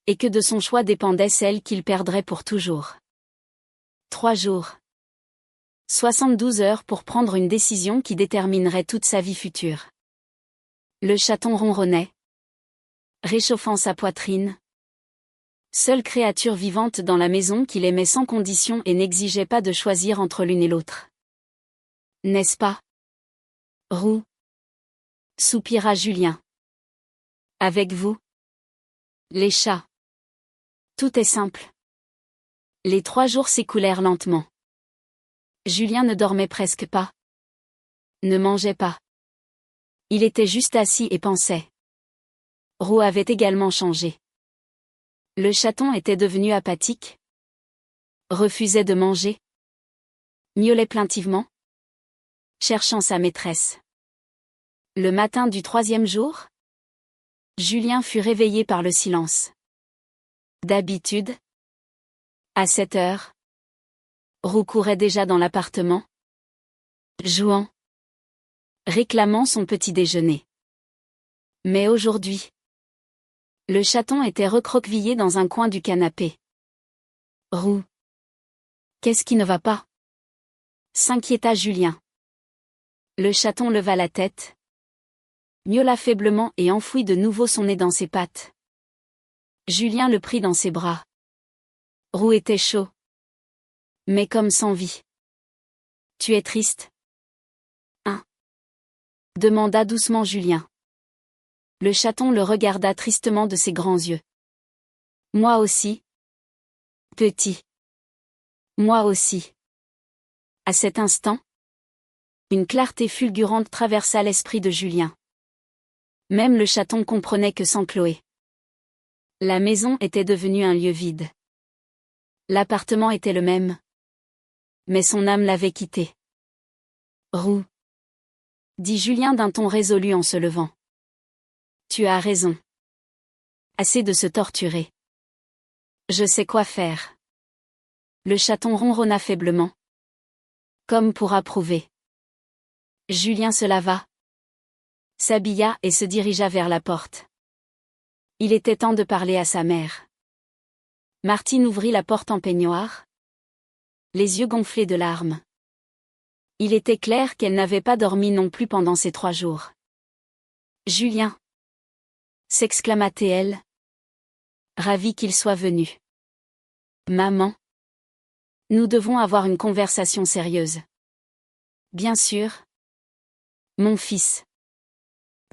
et que de son choix dépendait celle qu'il perdrait pour toujours. 3 jours. 72 heures pour prendre une décision qui déterminerait toute sa vie future. Le chaton ronronnait, réchauffant sa poitrine. Seule créature vivante dans la maison qu'il aimait sans condition et n'exigeait pas de choisir entre l'une et l'autre. N'est-ce pas, Roux? Soupira Julien. Avec vous? Les chats. Tout est simple. Les 3 jours s'écoulèrent lentement. Julien ne dormait presque pas. Ne mangeait pas. Il était juste assis et pensait. Roux avait également changé. Le chaton était devenu apathique. Refusait de manger. Miaulait plaintivement. Cherchant sa maîtresse. Le matin du 3e jour, Julien fut réveillé par le silence. D'habitude, à 7 heures, Roux courait déjà dans l'appartement, jouant, réclamant son petit déjeuner. Mais aujourd'hui, le chaton était recroquevillé dans un coin du canapé. Roux. Qu'est-ce qui ne va pas? S'inquiéta Julien. Le chaton leva la tête, miaula faiblement et enfouit de nouveau son nez dans ses pattes. Julien le prit dans ses bras. Roux était chaud, mais comme sans vie. Tu es triste? Hein? Demanda doucement Julien. Le chaton le regarda tristement de ses grands yeux. Moi aussi. Petit. Moi aussi. À cet instant, une clarté fulgurante traversa l'esprit de Julien. Même le chaton comprenait que sans Chloé, la maison était devenue un lieu vide. L'appartement était le même, mais son âme l'avait quitté. Roux, dit Julien d'un ton résolu en se levant. Tu as raison. Assez de se torturer. Je sais quoi faire. Le chaton ronronna faiblement, comme pour approuver. Julien se lava, s'habilla et se dirigea vers la porte. Il était temps de parler à sa mère. Martine ouvrit la porte en peignoir, les yeux gonflés de larmes. Il était clair qu'elle n'avait pas dormi non plus pendant ces 3 jours. Julien, s'exclama-t-elle, ravie qu'il soit venu. Maman, nous devons avoir une conversation sérieuse. Bien sûr. Mon fils.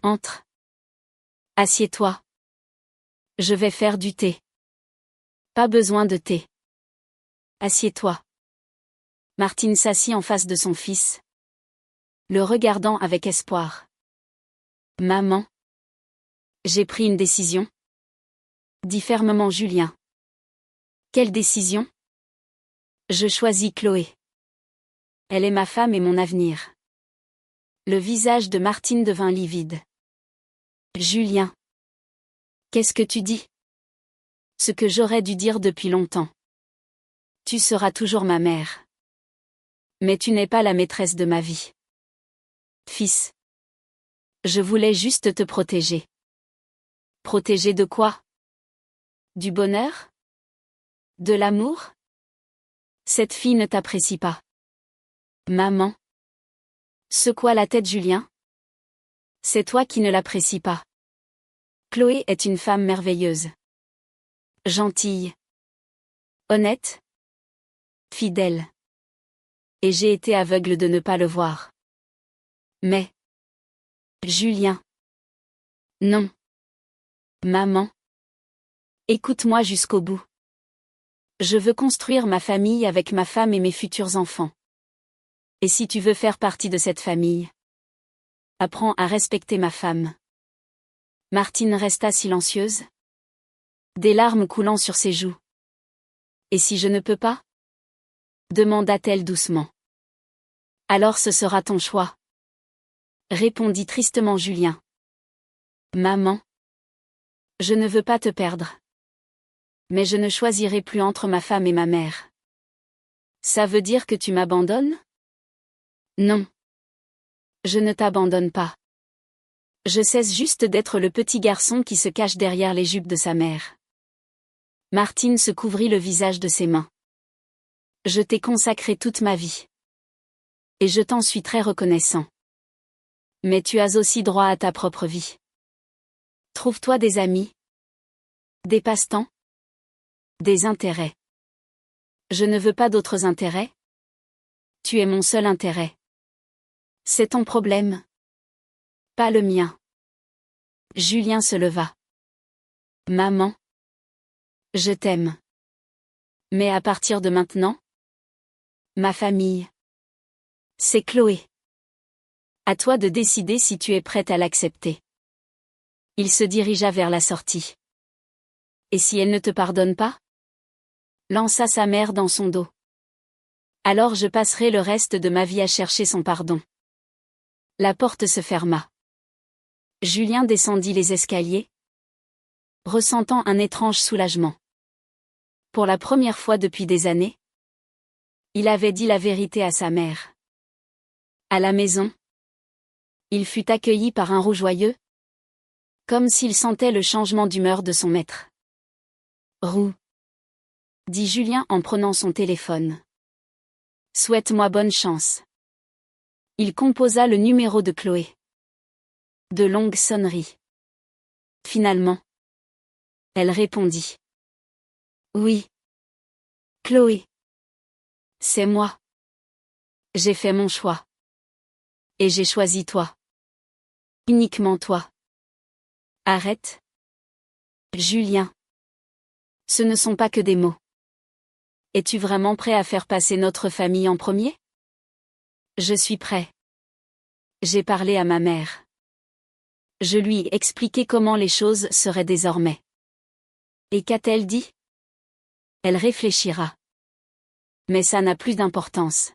Entre. Assieds-toi. Je vais faire du thé. Pas besoin de thé. Assieds-toi. Martine s'assit en face de son fils, le regardant avec espoir. Maman. J'ai pris une décision, dit fermement Julien. Quelle décision? Je choisis Chloé. Elle est ma femme et mon avenir. Le visage de Martine devint livide. Julien. Qu'est-ce que tu dis? Ce que j'aurais dû dire depuis longtemps. Tu seras toujours ma mère. Mais tu n'es pas la maîtresse de ma vie. Fils. Je voulais juste te protéger. Protéger de quoi? Du bonheur? De l'amour? Cette fille ne t'apprécie pas. Maman. Secoua la tête Julien. C'est toi qui ne l'apprécies pas. Chloé est une femme merveilleuse. Gentille. Honnête. Fidèle. Et j'ai été aveugle de ne pas le voir. Mais. Julien. Non. Maman. Écoute-moi jusqu'au bout. Je veux construire ma famille avec ma femme et mes futurs enfants. Et si tu veux faire partie de cette famille, apprends à respecter ma femme. Martine resta silencieuse, des larmes coulant sur ses joues. Et si je ne peux pas? Demanda-t-elle doucement. Alors ce sera ton choix, répondit tristement Julien. Maman, je ne veux pas te perdre. Mais je ne choisirai plus entre ma femme et ma mère. Ça veut dire que tu m'abandonnes? Non. Je ne t'abandonne pas. Je cesse juste d'être le petit garçon qui se cache derrière les jupes de sa mère. Martine se couvrit le visage de ses mains. Je t'ai consacré toute ma vie. Et je t'en suis très reconnaissant. Mais tu as aussi droit à ta propre vie. Trouve-toi des amis. Des passe-temps. Des intérêts. Je ne veux pas d'autres intérêts. Tu es mon seul intérêt. C'est ton problème. Pas le mien. Julien se leva. Maman. Je t'aime. Mais à partir de maintenant, ma famille, c'est Chloé. À toi de décider si tu es prête à l'accepter. Il se dirigea vers la sortie. Et si elle ne te pardonne pas? Lança sa mère dans son dos. Alors je passerai le reste de ma vie à chercher son pardon. La porte se ferma. Julien descendit les escaliers, ressentant un étrange soulagement. Pour la première fois depuis des années, il avait dit la vérité à sa mère. À la maison, il fut accueilli par un rougeoyeux, comme s'il sentait le changement d'humeur de son maître. Roux, dit Julien en prenant son téléphone. Souhaite-moi bonne chance. Il composa le numéro de Chloé. De longues sonneries. Finalement, elle répondit. Oui. Chloé. C'est moi. J'ai fait mon choix. Et j'ai choisi toi. Uniquement toi. Arrête. Julien. Ce ne sont pas que des mots. Es-tu vraiment prêt à faire passer notre famille en premier? Je suis prêt. J'ai parlé à ma mère. Je lui ai expliqué comment les choses seraient désormais. Et qu'a-t-elle dit? Elle réfléchira. Mais ça n'a plus d'importance.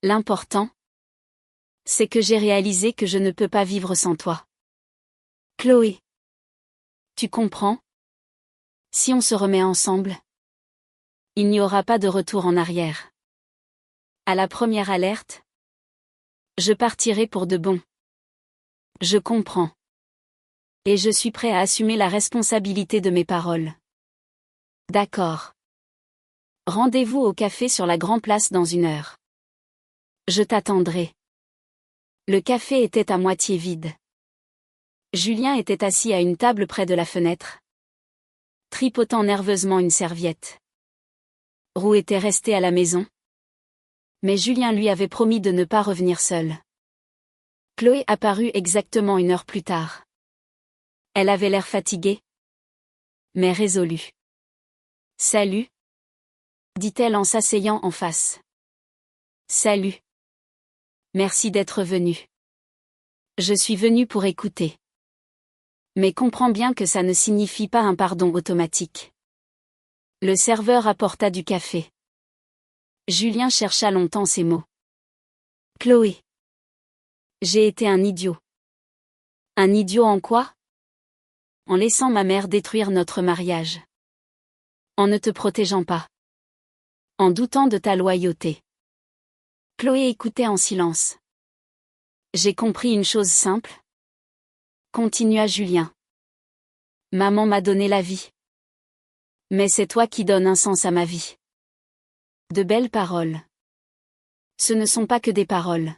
L'important, c'est que j'ai réalisé que je ne peux pas vivre sans toi. Chloé. Tu comprends? Si on se remet ensemble, il n'y aura pas de retour en arrière. À la première alerte, je partirai pour de bon. Je comprends. Et je suis prêt à assumer la responsabilité de mes paroles. D'accord. Rendez-vous au café sur la Grand Place dans 1 heure. Je t'attendrai. Le café était à moitié vide. Julien était assis à une table près de la fenêtre, tripotant nerveusement une serviette. Roux était resté à la maison. Mais Julien lui avait promis de ne pas revenir seul. Chloé apparut exactement 1 heure plus tard. Elle avait l'air fatiguée, mais résolue. Salut, dit-elle en s'asseyant en face. Salut. Merci d'être venu. Je suis venue pour écouter. Mais comprends bien que ça ne signifie pas un pardon automatique. Le serveur apporta du café. Julien chercha longtemps ses mots. Chloé. J'ai été un idiot. Un idiot en quoi? En laissant ma mère détruire notre mariage. En ne te protégeant pas. En doutant de ta loyauté. Chloé écoutait en silence. J'ai compris une chose simple. Continua Julien. Maman m'a donné la vie. Mais c'est toi qui donnes un sens à ma vie. De belles paroles. Ce ne sont pas que des paroles.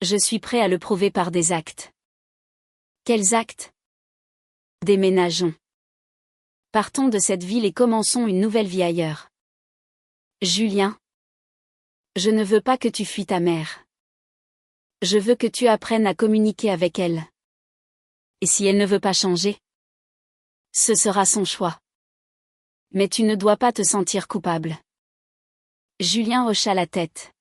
Je suis prêt à le prouver par des actes. Quels actes? Déménageons. Partons de cette ville et commençons une nouvelle vie ailleurs. Julien. Je ne veux pas que tu fuis ta mère. Je veux que tu apprennes à communiquer avec elle. Et si elle ne veut pas changer? Ce sera son choix. Mais tu ne dois pas te sentir coupable. Julien hocha la tête.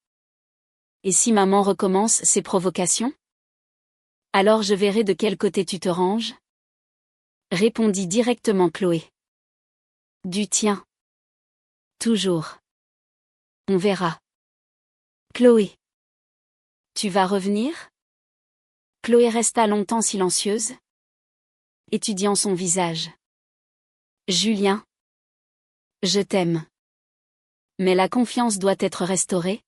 Et si maman recommence ses provocations? Alors je verrai de quel côté tu te ranges? Répondit directement Chloé. Du tien. Toujours. On verra. Chloé. Tu vas revenir? Chloé resta longtemps silencieuse, étudiant son visage. Julien. Je t'aime. Mais la confiance doit être restaurée.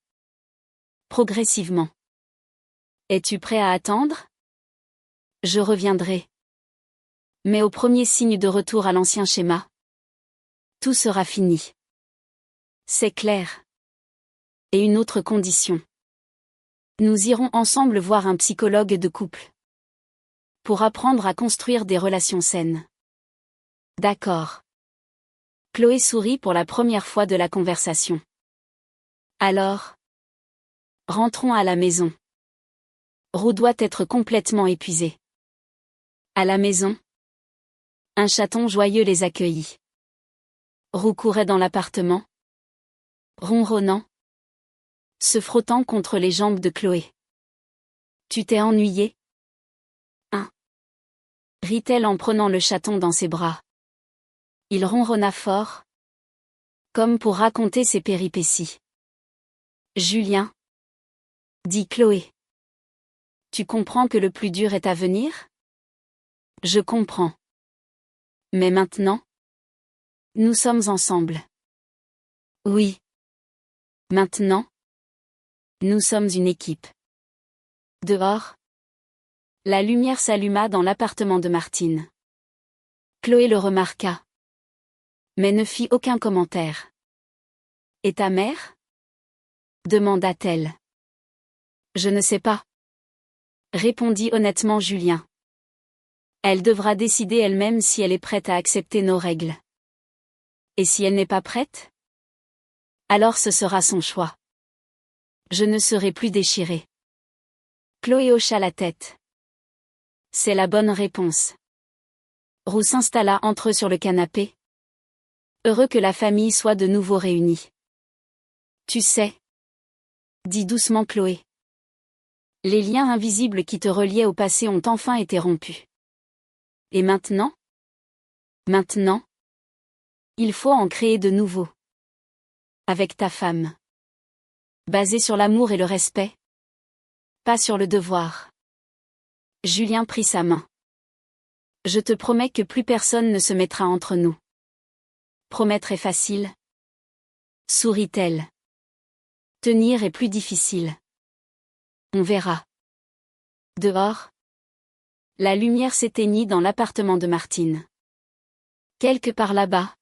Progressivement. Es-tu prêt à attendre? Je reviendrai. Mais au premier signe de retour à l'ancien schéma, tout sera fini. C'est clair. Et une autre condition. Nous irons ensemble voir un psychologue de couple. Pour apprendre à construire des relations saines. D'accord. Chloé sourit pour la première fois de la conversation. Alors? Rentrons à la maison. Roux doit être complètement épuisé. À la maison, un chaton joyeux les accueillit. Roux courait dans l'appartement, ronronnant, se frottant contre les jambes de Chloé. Tu t'es ennuyé? Hein? Rit-elle en prenant le chaton dans ses bras. Il ronronna fort, comme pour raconter ses péripéties. Julien, dit Chloé. Tu comprends que le plus dur est à venir? Je comprends. Mais maintenant? Nous sommes ensemble. Oui. Maintenant? Nous sommes une équipe. Dehors? La lumière s'alluma dans l'appartement de Martine. Chloé le remarqua. Mais ne fit aucun commentaire. Et ta mère? Demanda-t-elle. Je ne sais pas. Répondit honnêtement Julien. Elle devra décider elle-même si elle est prête à accepter nos règles. Et si elle n'est pas prête? Alors ce sera son choix. Je ne serai plus déchirée. Chloé hocha la tête. C'est la bonne réponse. Roux s'installa entre eux sur le canapé. Heureux que la famille soit de nouveau réunie. Tu sais, dit doucement Chloé. Les liens invisibles qui te reliaient au passé ont enfin été rompus. Et maintenant? Maintenant? Il faut en créer de nouveaux. Avec ta femme. Basé sur l'amour et le respect. Pas sur le devoir. Julien prit sa main. Je te promets que plus personne ne se mettra entre nous. Promettre est facile. Sourit-elle. Tenir est plus difficile. On verra. Dehors. La lumière s'éteignit dans l'appartement de Martine. Quelque part là-bas.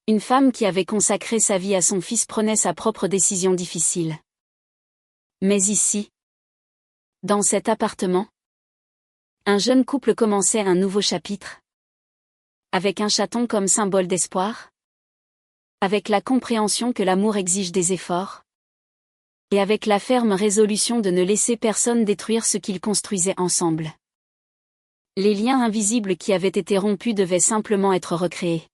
Une femme qui avait consacré sa vie à son fils prenait sa propre décision difficile. Mais ici, dans cet appartement, un jeune couple commençait un nouveau chapitre. Avec un chaton comme symbole d'espoir. Avec la compréhension que l'amour exige des efforts. Et avec la ferme résolution de ne laisser personne détruire ce qu'ils construisaient ensemble. Les liens invisibles qui avaient été rompus devaient simplement être recréés.